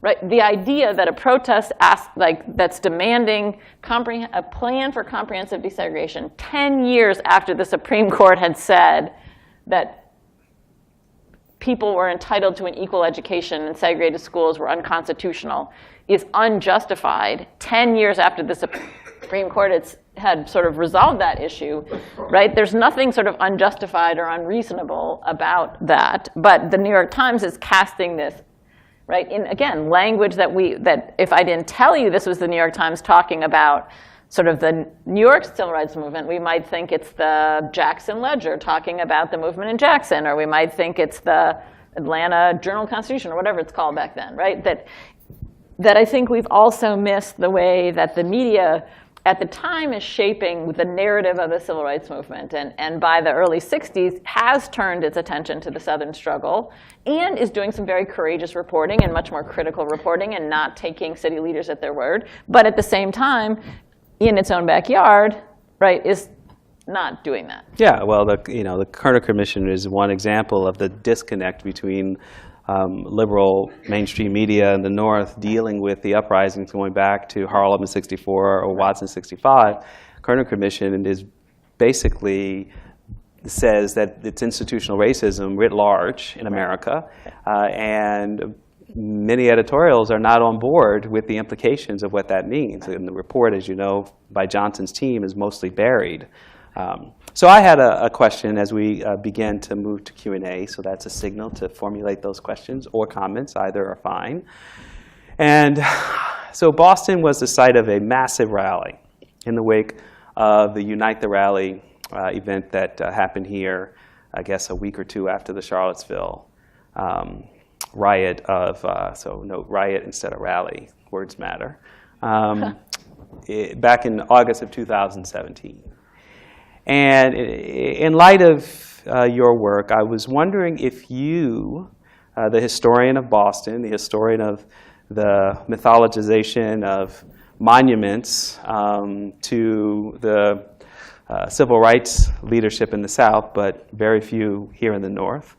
right? The idea that a protest that's demanding a plan for comprehensive desegregation 10 years after the Supreme Court had said that people were entitled to an equal education and segregated schools were unconstitutional is unjustified 10 years after the Supreme Court had sort of resolved that issue, right? There's nothing sort of unjustified or unreasonable about that. But the New York Times is casting this, right, in, again, language that if I didn't tell you this was the New York Times talking about sort of the New York civil rights movement, we might think it's the Jackson Ledger talking about the movement in Jackson, or we might think it's the Atlanta Journal-Constitution, or whatever it's called back then, right? That I think we've also missed the way that the media at the time is shaping the narrative of the civil rights movement, and by the early 60s has turned its attention to the Southern struggle and is doing some very courageous reporting and much more critical reporting and not taking city leaders at their word. But at the same time, in its own backyard, right, is not doing that. Yeah, well, the Kerner Commission is one example of the disconnect between liberal mainstream media in the North dealing with the uprisings going back to Harlem in '64 or Watts in '65. Kerner Commission is basically says that it's institutional racism writ large in America, and many editorials are not on board with the implications of what that means. And the report, as you know, by Johnson's team is mostly buried. So I had a question as we begin to move to Q&A, so that's a signal to formulate those questions or comments, either are fine. And so Boston was the site of a massive rally in the wake of the Unite the Rally event that happened here, I guess a week or two after the Charlottesville riot of, so note riot instead of rally, words matter, back in August of 2017. And in light of your work, I was wondering if you, the historian of Boston, the historian of the mythologization of monuments to the civil rights leadership in the South, but very few here in the North.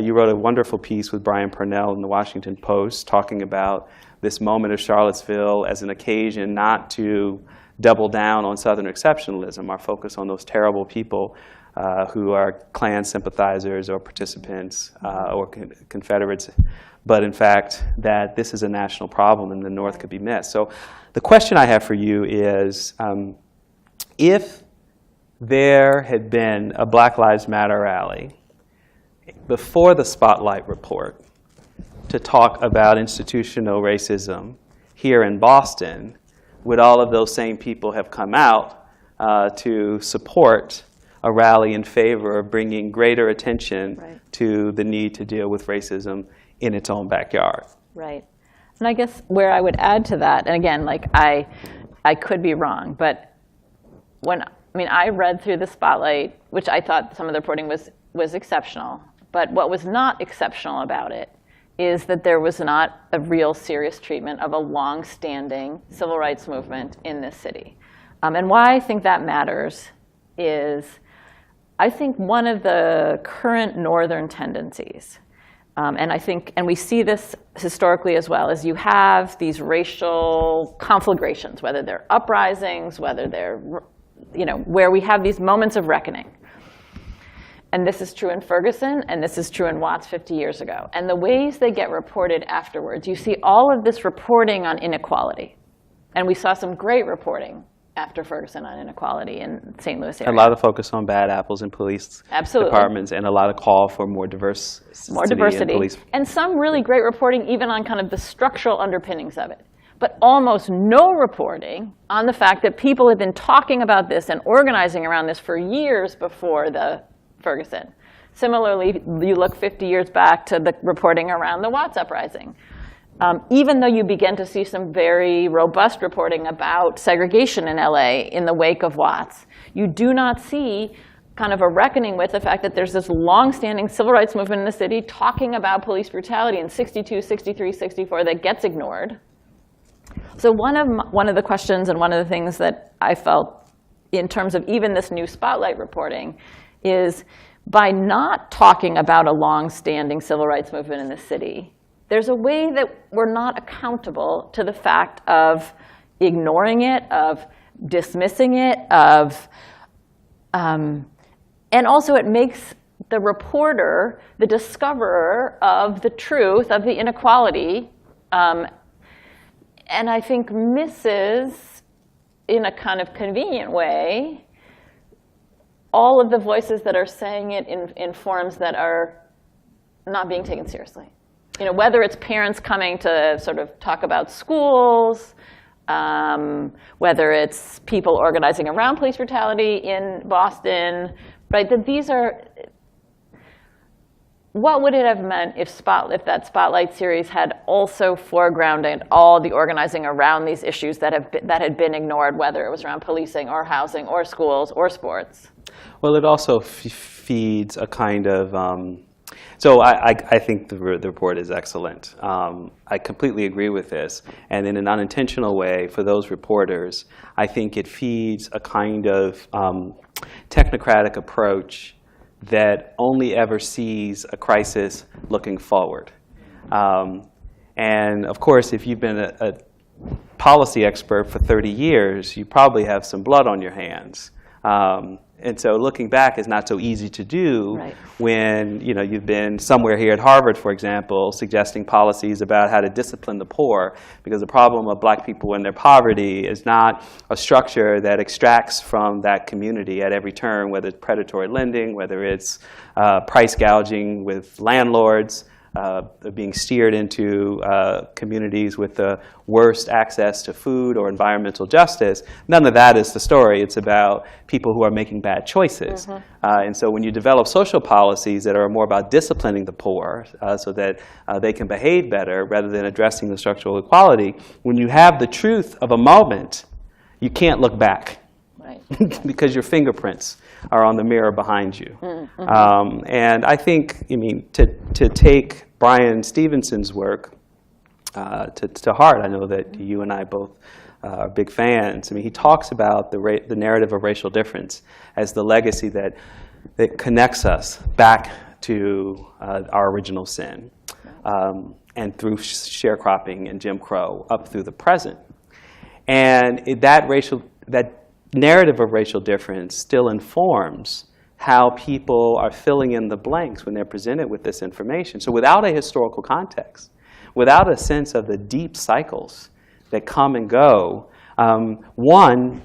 You wrote a wonderful piece with Brian Purnell in the Washington Post talking about this moment of Charlottesville as an occasion not to double down on Southern exceptionalism, our focus on those terrible people who are Klan sympathizers or participants or Confederates, but in fact that this is a national problem and the North could be missed. So the question I have for you is, if there had been a Black Lives Matter rally before the Spotlight report to talk about institutional racism here in Boston, would all of those same people have come out to support a rally in favor of bringing greater attention to the need to deal with racism in its own backyard? Right. And I guess where I would add to that, and again, like I could be wrong, but I read through the Spotlight, which I thought some of the reporting was exceptional. But what was not exceptional about it is that there was not a real serious treatment of a long-standing civil rights movement in this city. And why I think that matters is I think one of the current Northern tendencies, and we see this historically as well, is you have these racial conflagrations, whether they're uprisings, whether they're, where we have these moments of reckoning. And this is true in Ferguson, and this is true in Watts 50 years ago. And the ways they get reported afterwards, you see all of this reporting on inequality. And we saw some great reporting after Ferguson on inequality in St. Louis area. A lot of focus on bad apples in police departments, and a lot of call for more diversity. In police. And some really great reporting even on kind of the structural underpinnings of it. But almost no reporting on the fact that people have been talking about this and organizing around this for years before the Ferguson. Similarly, you look 50 years back to the reporting around the Watts uprising. Even though you begin to see some very robust reporting about segregation in LA in the wake of Watts, you do not see kind of a reckoning with the fact that there's this long-standing civil rights movement in the city talking about police brutality in 62, 63, 64 that gets ignored. So one of the questions and one of the things that I felt in terms of even this new Spotlight reporting is by not talking about a long-standing civil rights movement in the city, there's a way that we're not accountable to the fact of ignoring it, of dismissing it, and also it makes the reporter the discoverer of the truth of the inequality, and I think misses, in a kind of convenient way, all of the voices that are saying it in forms that are not being taken seriously. Whether it's parents coming to sort of talk about schools, whether it's people organizing around police brutality in Boston, right? That these are, I think, misses, in a kind of convenient way, all of the voices that are saying it in forms that are not being taken seriously. Whether it's parents coming to talk about schools, whether it's people organizing around police brutality in Boston, right? That these are, I think, what would it have meant if that Spotlight series had also foregrounded all the organizing around these issues that had been ignored, whether it was around policing or housing or schools or sports? Well, it also feeds a kind of, so I think the report is excellent. I completely agree with this. And in an unintentional way, for those reporters, I think it feeds a kind of technocratic approach that only ever sees a crisis looking forward. And of course, if you've been a policy expert for 30 years, you probably have some blood on your hands. And so looking back is not so easy to do when you've been somewhere here at Harvard, for example, suggesting policies about how to discipline the poor, because the problem of black people and their poverty is not a structure that extracts from that community at every turn, whether it's predatory lending, whether it's price gouging with landlords, being steered into communities with the worst access to food or environmental justice. None of that is the story. It's about people who are making bad choices. And so when you develop social policies that are more about disciplining the poor so that they can behave better rather than addressing the structural inequality, when you have the truth of a moment, you can't look back. Because your fingerprints are on the mirror behind you. And I think, to take Brian Stevenson's work to heart, I know that you and I both are big fans. He talks about the narrative of racial difference as the legacy that connects us back to our original sin, and through sharecropping and Jim Crow up through the present. And that narrative of racial difference still informs how people are filling in the blanks when they're presented with this information. So without a historical context, without a sense of the deep cycles that come and go, one,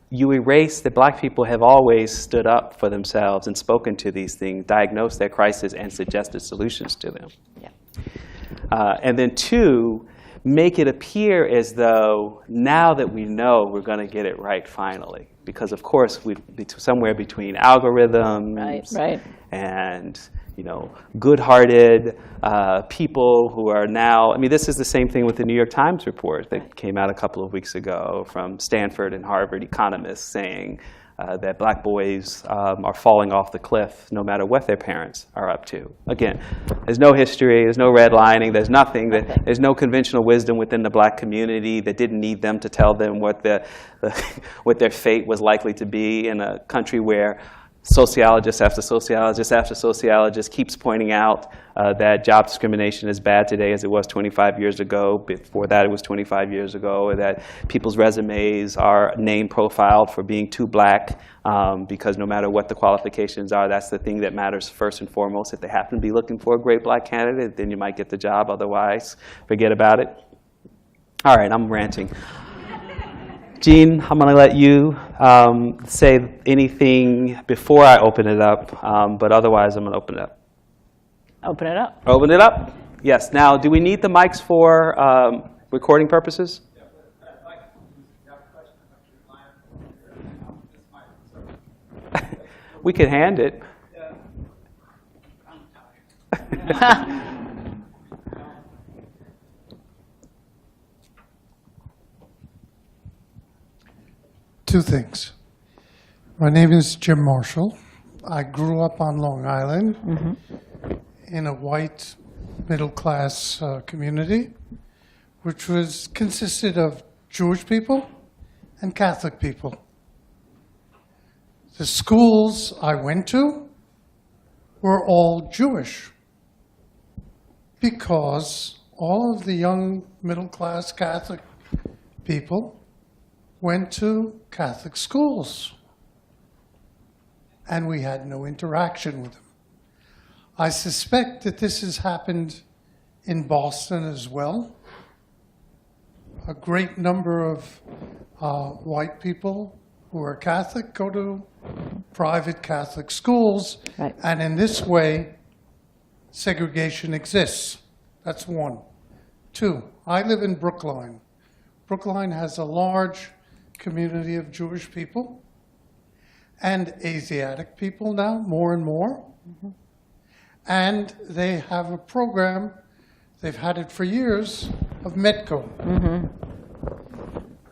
you erase that black people have always stood up for themselves and spoken to these things, diagnosed their crisis, and suggested solutions to them. And then two, make it appear as though now that we know, we're going to get it right finally. Because of course, we'd be somewhere between algorithms and good-hearted people who are now, this is the same thing with the New York Times report that came out a couple of weeks ago from Stanford and Harvard economists saying that black boys are falling off the cliff no matter what their parents are up to. Again, there's no history, there's no redlining, there's nothing, there's no conventional wisdom within the black community that didn't need them to tell them what their fate was likely to be in a country where sociologist after sociologist after sociologist keeps pointing out that job discrimination is bad today as it was 25 years ago. Before that, it was 25 years ago. Or that people's resumes are name profiled for being too black because no matter what the qualifications are, that's the thing that matters first and foremost. If they happen to be looking for a great black candidate, then you might get the job. Otherwise, forget about it. All right, I'm ranting. Jeanne, I'm going to let you say anything before I open it up, but otherwise I'm going to open it up. Open it up. Open it up? Yes. Now, do we need the mics for recording purposes? We could hand it. Two things. My name is Jim Marshall. I grew up on Long Island in a white middle-class community, which consisted of Jewish people and Catholic people. The schools I went to were all Jewish because all of the young middle-class Catholic people went to Catholic schools, and we had no interaction with them. I suspect that this has happened in Boston as well. A great number of white people who are Catholic go to private Catholic schools, and in this way, segregation exists. That's one. Two, I live in Brookline. Brookline has a large community of Jewish people and Asiatic people now, more and more. And they have a program, they've had it for years, of Metco.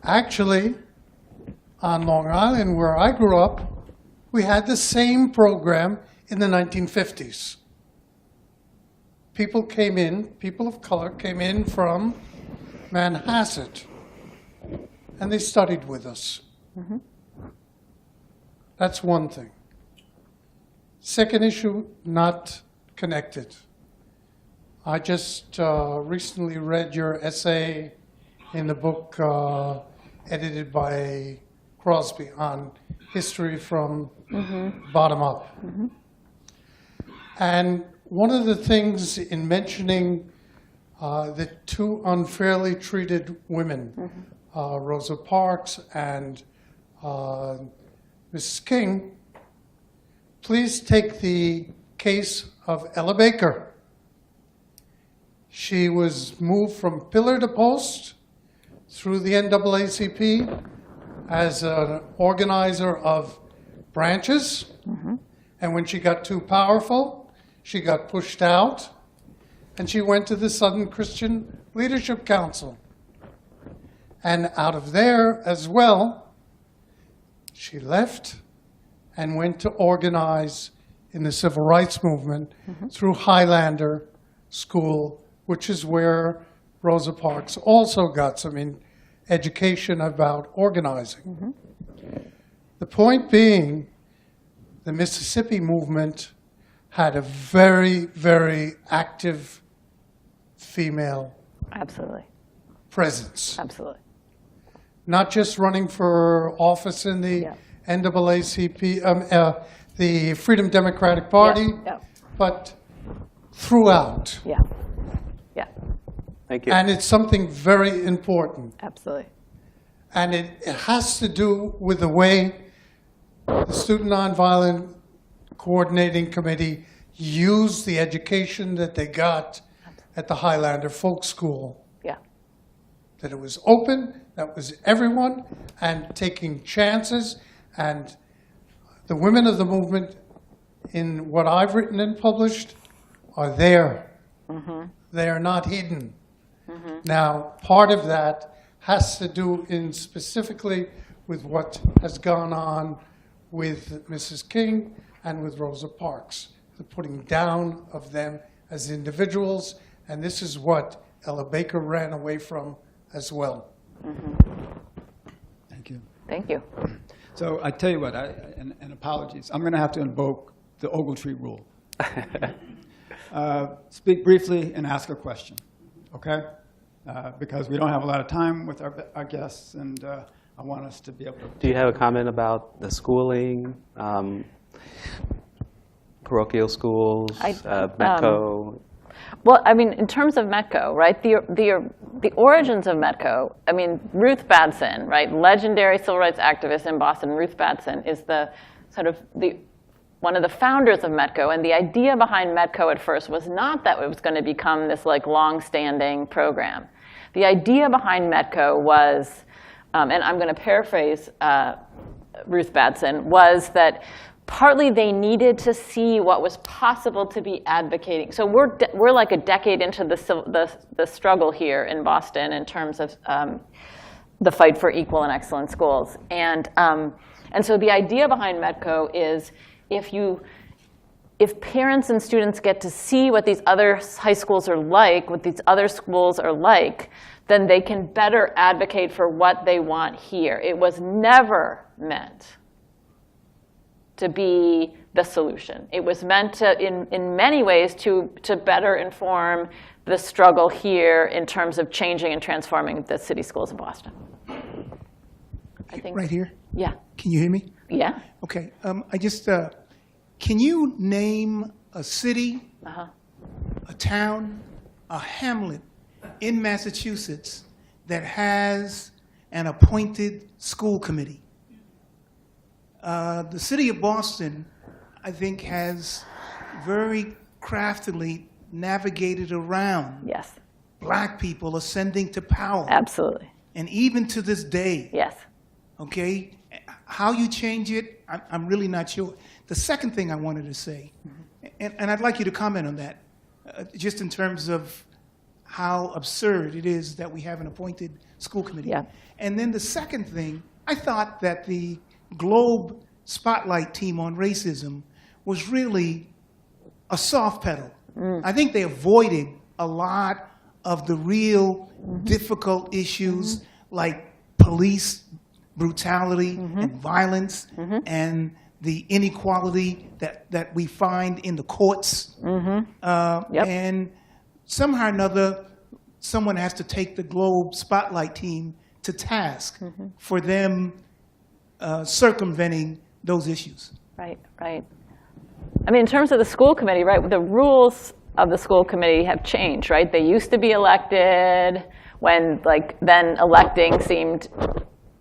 Actually, on Long Island, where I grew up, we had the same program in the 1950s. People came in, people of color came in from Manhasset, and they studied with us. That's one thing. Second issue, not connected. I just recently read your essay in the book edited by Crosby on history from bottom up. And one of the things in mentioning the two unfairly treated women, Rosa Parks and Mrs. King, please take the case of Ella Baker. She was moved from pillar to post through the NAACP as an organizer of branches. And when she got too powerful, she got pushed out, and she went to the Southern Christian Leadership Council. And out of there as well, she left and went to organize in the civil rights movement through Highlander School, which is where Rosa Parks also got some education about organizing. The point being, the Mississippi movement had a very, very active female Absolutely. presence. Absolutely. Not just running for office in the Yeah. NAACP, the Freedom Democratic Party, Yeah. but throughout. Yeah. Yeah. Thank you. And it's something very important. Absolutely. And it has to do with the way the Student Nonviolent Coordinating Committee used the education that they got at the Highlander Folk School. Yeah. That it was open, that was everyone, and taking chances. And the women of the movement, in what I've written and published, are there. They are not hidden. Now, part of that has to do specifically with what has gone on with Mrs. King and with Rosa Parks, the putting down of them as individuals, and this is what Ella Baker ran away from as well. Thank you. Thank you. So I tell you what, and apologies, I'm going to have to invoke the Ogletree rule. Speak briefly and ask a question, okay? Because we don't have a lot of time with our guests, and I want us to be able to... Do you have a comment about the schooling, parochial schools, METCO? Well, I mean, in terms of METCO, right, the origins of METCO, I mean, Ruth Badson, right, legendary civil rights activist in Boston, Ruth Badson is the sort of one of the founders of METCO, and the idea behind METCO at first was not that it was going to become this like long-standing program. The idea behind METCO was, and I'm going to paraphrase Ruth Badson, was that partly they needed to see what was possible to be advocating. So we're like a decade into the struggle here in Boston in terms of the fight for equal and excellent schools. And so the idea behind METCO is if parents and students get to see what these other high schools are like, what these other schools are like, then they can better advocate for what they want here. It was never meant to be the solution. It was meant to, in many ways, to better inform the struggle here in terms of changing and transforming the city schools of Boston. I think. Right here? Yeah. Can you hear me? Yeah. Okay. Can you name a city, a town, a hamlet in Massachusetts that has an appointed school committee? The city of Boston, I think, has very craftily navigated around Yes. black people ascending to power. Absolutely. And even to this day, Yes. okay? How you change it, I'm really not sure. The second thing I wanted to say, And I'd like you to comment on that, just in terms of how absurd it is that we have an appointed school committee. Yeah. And then the second thing, I thought that the Globe Spotlight team on racism was really a soft pedal. I think they avoided a lot of the real difficult issues like police brutality and violence and the inequality that we find in the courts. And somehow or another, someone has to take the Globe Spotlight team to task for them circumventing those issues. Right, right. I mean, in terms of the school committee, right, the rules of the school committee have changed, right? They used to be elected when, like, then electing seemed,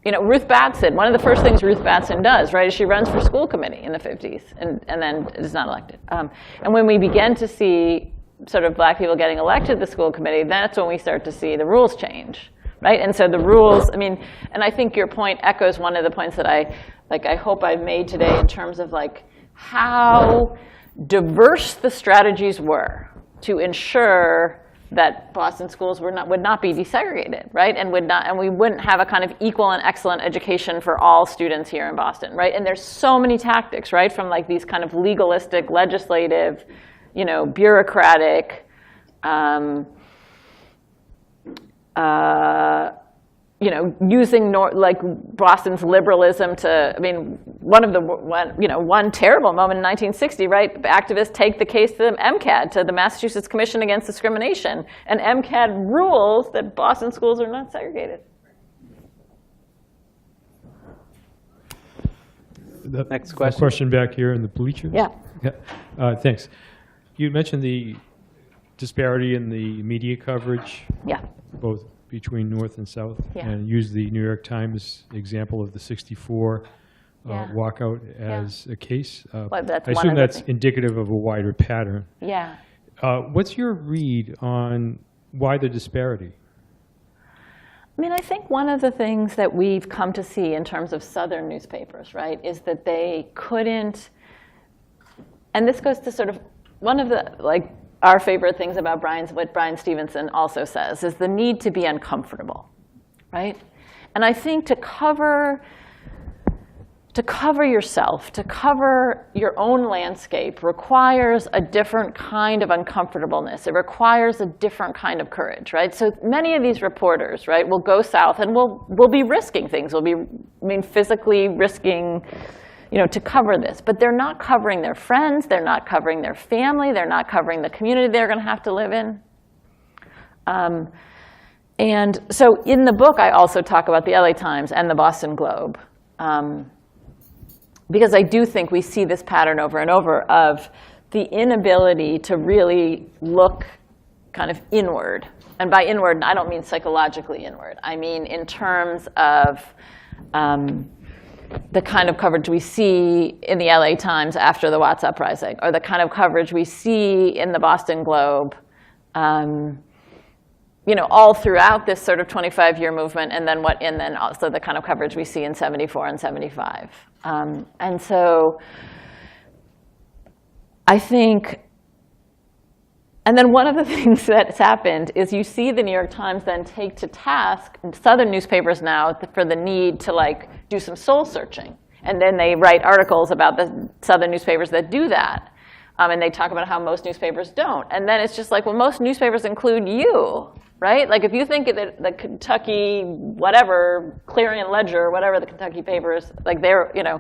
you know, Ruth Batson, one of the first things Ruth Batson does, right, is she runs for school committee in the 50s and then is not elected. And when we begin to see sort of black people getting elected to the school committee, that's when we start to see the rules change, right? And so the rules, I mean, and I think your point echoes one of the points that I hope I've made today in terms of like how diverse the strategies were to ensure that Boston schools would not be desegregated, right? And we wouldn't have a kind of equal and excellent education for all students here in Boston, right? And there's so many tactics, right? From like these kind of legalistic, legislative, you know, bureaucratic, you know, using like Boston's liberalism to, I mean, one terrible moment in 1960, right? Activists take the case to MCAD, to the Massachusetts Commission Against Discrimination, and MCAD rules that Boston schools are not segregated. Next question. Question back here in the bleachers. Yeah. Thanks. You mentioned the disparity in the media coverage, Yeah. both between North and South, Yeah. and used the New York Times example of the 64 Yeah. walkout as a case. Well, that's I one assume of the that's things. indicative of a wider pattern. Yeah. What's your read on why the disparity? I mean, I think one of the things that we've come to see in terms of Southern newspapers, right, is that they couldn't, and this goes to sort of one of the, like, our favorite things about what Brian Stevenson also says, is the need to be uncomfortable, right? And I think to cover yourself, to cover your own landscape requires a different kind of uncomfortableness. It requires a different kind of courage, right? So many of these reporters, right, will go south and will be risking things. Will be, I mean, physically risking, you know, to cover this. But they're not covering their friends. They're not covering their family. They're not covering the community they're going to have to live in. And so in the book, I also talk about the LA Times and the Boston Globe. Because I do think we see this pattern over and over of the inability to really look kind of inward. And by inward, I don't mean psychologically inward. I mean in terms of the kind of coverage we see in the LA Times after the Watts Uprising, or the kind of coverage we see in the Boston Globe, you know, all throughout this sort of 25-year movement, and then also the kind of coverage we see in 74 and 75. And so I think, and then one of the things that's happened is you see the New York Times then take to task Southern newspapers now for the need to like do some soul searching. And then they write articles about the Southern newspapers that do that. And they talk about how most newspapers don't. And then it's just like, well, most newspapers include you, right? Like if you think that the Kentucky, whatever, Clarion Ledger, whatever the Kentucky papers, like they're, you know,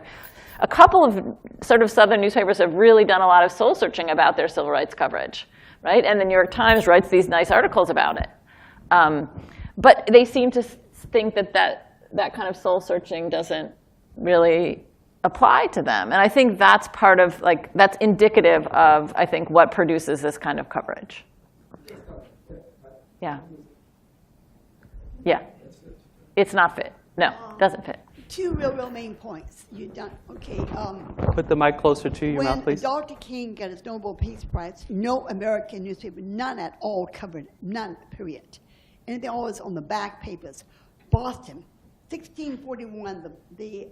a couple of sort of Southern newspapers have really done a lot of soul searching about their civil rights coverage, right? And the New York Times writes these nice articles about it. But they seem to think that kind of soul searching doesn't really apply to them. And I think that's part of, like, that's indicative of, I think, what produces this kind of coverage. Yeah. Yeah. It's not fit. No, it doesn't fit. Two real main points. You done okay? Put the mic closer to your mouth, When please. Dr. King got his Nobel Peace Prize, no American newspaper, none at all covered it. None, period. And they always on the back papers. Boston, 1641, the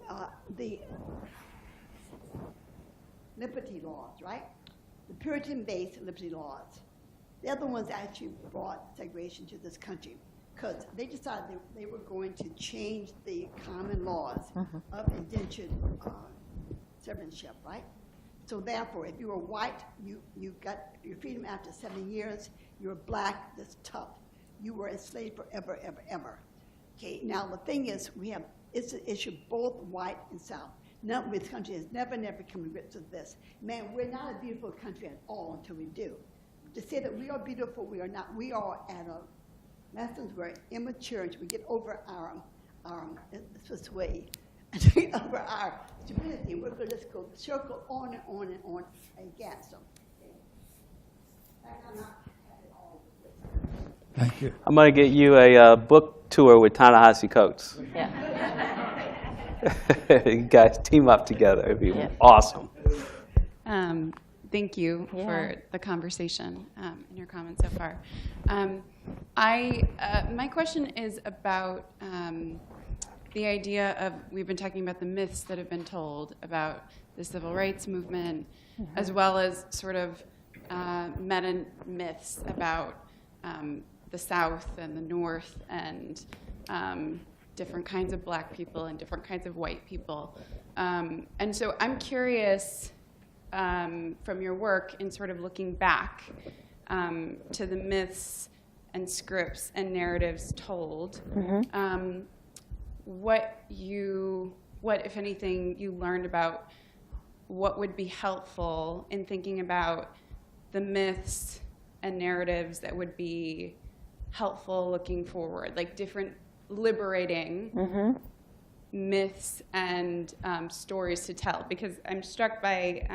Liberty Laws, right? the Puritan-based liberty laws. The other ones actually brought segregation to this country because they decided they were going to change the common laws of indentured servantship, right? So therefore, if you were white, you got your freedom after 7 years. You were black, that's tough. You were enslaved forever, ever, ever. Okay, now the thing is, it's an issue both white and South. None of this country has never come to grips with this. Man, we're not a beautiful country at all until we do. To say that we are beautiful, we are not. We are at a lessons we're immature until we get over our sway, until we get over our stupidity. We're going to just go circle on and on and on again. So, I'm not at all with this. Thank you. I'm going to get you a book tour with Ta-Nehisi Coates. Yeah. You guys team up together. It'd be awesome. Thank you for the conversation and your comments so far. My question is about the idea of, we've been talking about the myths that have been told about the civil rights movement, as well as sort of meta myths about the South and the North and different kinds of black people and different kinds of white people. And so I'm curious, from your work in sort of looking back to the myths and scripts and narratives told, what, if anything, you learned about what would be helpful in thinking about the myths and narratives that would be helpful looking forward, like different liberating myths and stories to tell, because I'm struck by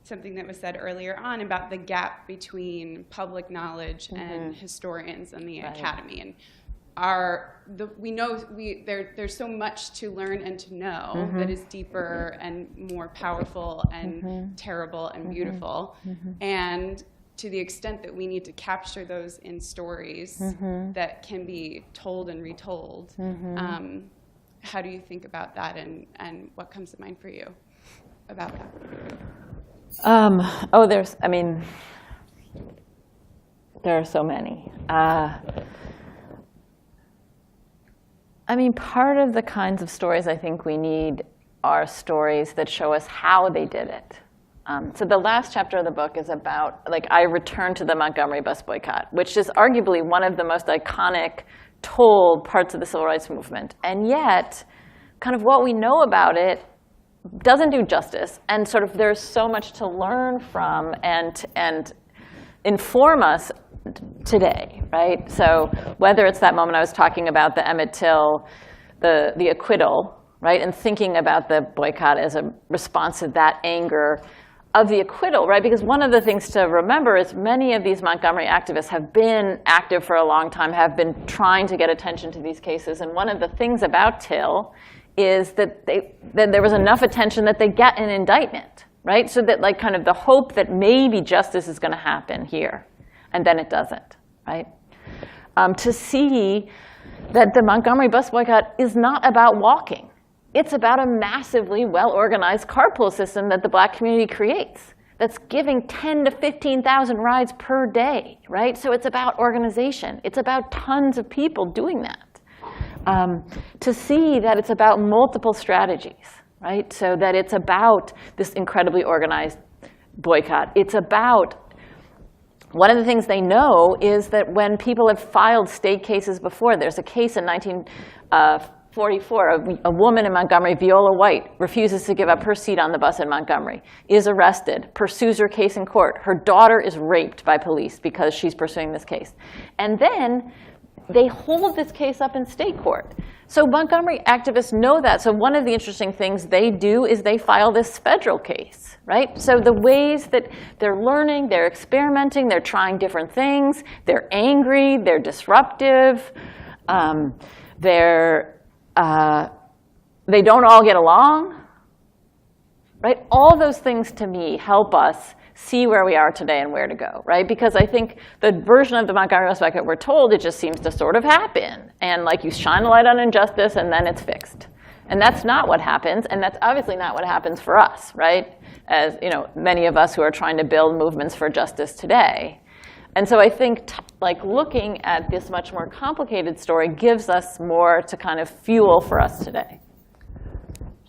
something that was said earlier on about the gap between public knowledge and historians and the academy. And there's so much to learn and to know that is deeper and more powerful and terrible and beautiful. And to the extent that we need to capture those in stories that can be told and retold, how do you think about that, and what comes to mind for you about that? There are so many. Part of the kinds of stories I think we need are stories that show us how they did it. So the last chapter of the book is about, I return to the Montgomery bus boycott, which is arguably one of the most iconic told parts of the civil rights movement. And yet, kind of what we know about it doesn't do justice. And sort of there's so much to learn from and inform us today, right? So whether it's that moment I was talking about, the Emmett Till, the acquittal, right? And thinking about the boycott as a response to that anger of the acquittal, right? Because one of the things to remember is many of these Montgomery activists have been active for a long time, have been trying to get attention to these cases. And one of the things about Till is that there was enough attention that they get an indictment, right? So that kind of the hope that maybe justice is going to happen here, and then it doesn't, right? To see that the Montgomery bus boycott is not about walking. It's about a massively well-organized carpool system that the black community creates that's giving 10 to 15,000 rides per day, right? So it's about organization. It's about tons of people doing that. To see that it's about multiple strategies, right? So that it's about this incredibly organized boycott. It's about, one of the things they know is that when people have filed state cases before, there's a case in 1944, a woman in Montgomery, Viola White, refuses to give up her seat on the bus in Montgomery, is arrested, pursues her case in court. Her daughter is raped by police because she's pursuing this case. And then they hold this case up in state court. So Montgomery activists know that. So one of the interesting things they do is they file this federal case, right? So the ways that they're learning, they're experimenting, they're trying different things, they're angry, they're disruptive, they don't all get along, right? All those things to me help us see where we are today and where to go, right? Because I think the version of the Montgomery bus boycott we're told, it just seems to sort of happen. And you shine a light on injustice and then it's fixed. And that's not what happens, and that's obviously not what happens for us, right? As many of us who are trying to build movements for justice today. And so I think looking at this much more complicated story gives us more to kind of fuel for us today.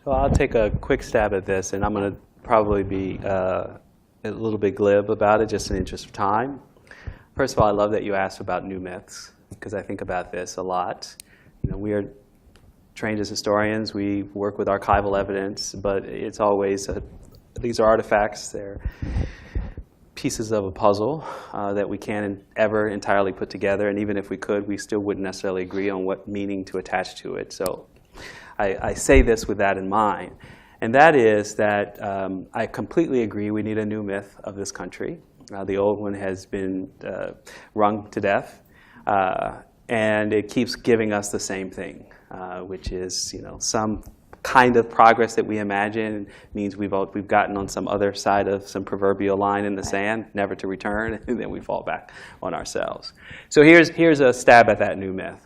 So I'll take a quick stab at this, and I'm going to probably be a little bit glib about it, just in the interest of time. First of all, I love that you asked about new myths, because I think about this a lot. We are trained as historians. We work with archival evidence, but it's always these are artifacts. They're pieces of a puzzle that we can't ever entirely put together. And even if we could, we still wouldn't necessarily agree on what meaning to attach to it. So I say this with that in mind. And that is that I completely agree we need a new myth of this country. The old one has been wrung to death. And it keeps giving us the same thing, which is some kind of progress that we imagine means we've gotten on some other side of some proverbial line in the sand, never to return, and then we fall back on ourselves. So here's a stab at that new myth.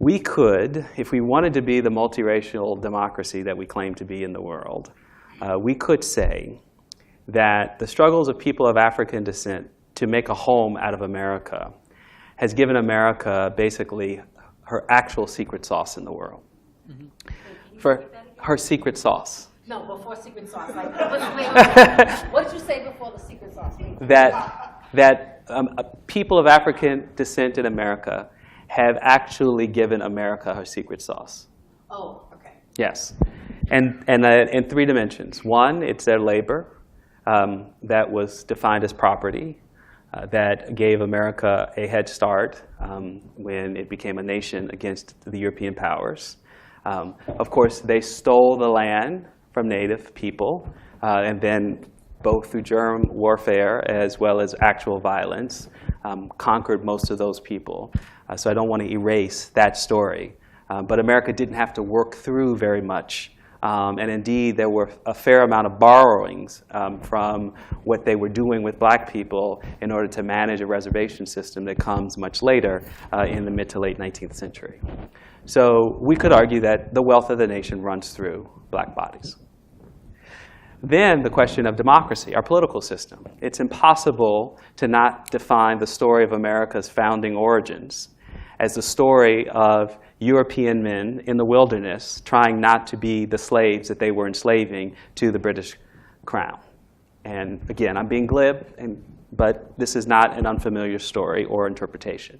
We could, if we wanted to be the multiracial democracy that we claim to be in the world, we could say that the struggles of people of African descent to make a home out of America has given America basically her actual secret sauce in the world. For her secret sauce. No, before secret sauce. What did you say before the secret sauce? That people of African descent in America have actually given America her secret sauce. Oh, okay. Yes, and in three dimensions. One, it's their labor that was defined as property. That gave America a head start when it became a nation against the European powers. Of course, they stole the land from native people, and then both through germ warfare as well as actual violence, conquered most of those people. So I don't want to erase that story. But America didn't have to work through very much. And indeed, there were a fair amount of borrowings from what they were doing with black people in order to manage a reservation system that comes much later in the mid to late 19th century. So we could argue that the wealth of the nation runs through black bodies. Then the question of democracy, our political system. It's impossible to not define the story of America's founding origins as the story of European men in the wilderness trying not to be the slaves that they were enslaving to the British crown. And again, I'm being glib, but this is not an unfamiliar story or interpretation.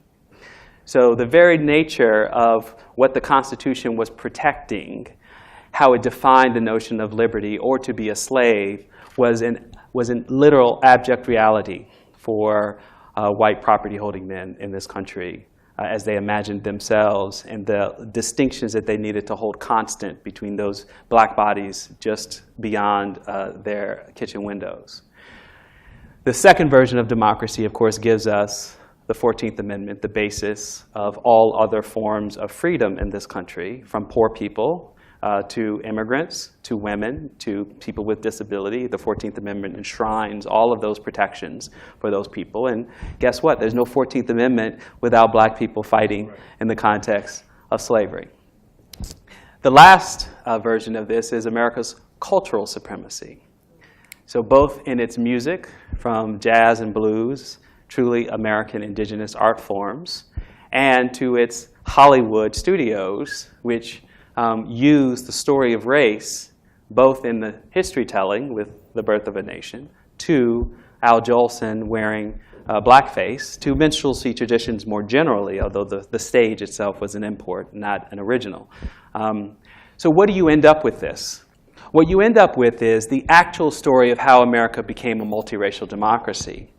So the very nature of what the Constitution was protecting, how it defined the notion of liberty or to be a slave, was in literal abject reality for white property-holding men in this country as they imagined themselves and the distinctions that they needed to hold constant between those black bodies just beyond their kitchen windows. The second version of democracy, of course, gives us the 14th Amendment, the basis of all other forms of freedom in this country, from poor people to immigrants, to women, to people with disability. The 14th Amendment enshrines all of those protections for those people. And guess what? There's no 14th Amendment without black people fighting in the context of slavery. The last version of this is America's cultural supremacy. So both in its music, from jazz and blues, truly American indigenous art forms, and to its Hollywood studios, which use the story of race, both in the history telling with The Birth of a Nation, to Al Jolson wearing blackface, to minstrelsy traditions more generally, although the stage itself was an import, not an original. So what do you end up with this? What you end up with is the actual story of how America became a multiracial democracy.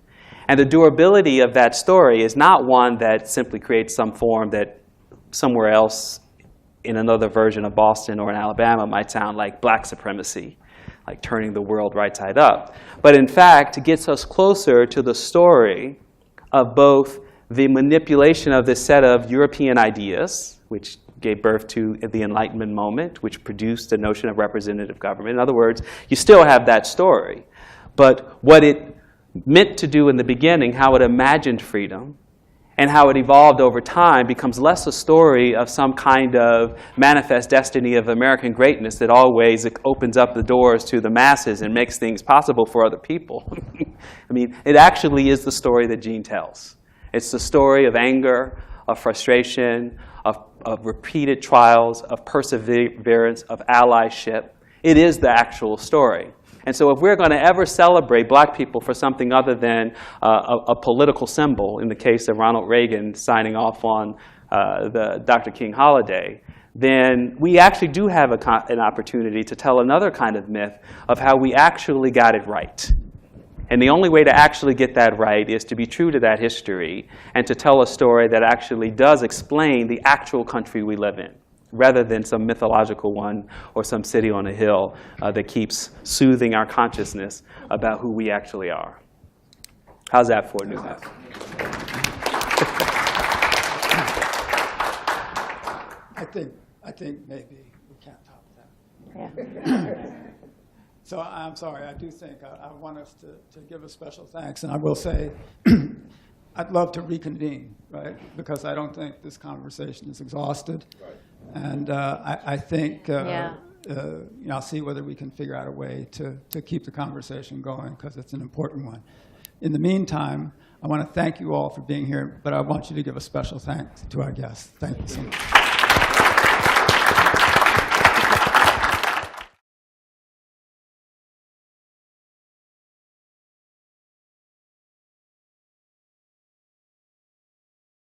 And the durability of that story is not one that simply creates some form that somewhere else in another version of Boston or in Alabama might sound like black supremacy, like turning the world right side up. But in fact, it gets us closer to the story of both the manipulation of this set of European ideas, which gave birth to the Enlightenment moment, which produced the notion of representative government. In other words, you still have that story. But what it meant to do in the beginning, how it imagined freedom, and how it evolved over time becomes less a story of some kind of manifest destiny of American greatness that always opens up the doors to the masses and makes things possible for other people. I mean, it actually is the story that Jeanne tells. It's the story of anger, of frustration, of repeated trials, of perseverance, of allyship. It is the actual story. And so if we're going to ever celebrate black people for something other than a political symbol, in the case of Ronald Reagan signing off on the Dr. King holiday, then we actually do have an opportunity to tell another kind of myth of how we actually got it right. And the only way to actually get that right is to be true to that history and to tell a story that actually does explain the actual country we live in, rather than some mythological one or some city on a hill that keeps soothing our consciousness about who we actually are. How's that for a new myth? I think maybe we can't top that. Yeah. So I'm sorry, I do think I want us to give a special thanks. And I will say, I'd love to reconvene, right? Because I don't think this conversation is exhausted. Right. And I think, I'll see whether we can figure out a way to keep the conversation going, because it's an important one. In the meantime, I want to thank you all for being here, but I want you to give a special thanks to our guests. Thank you so much.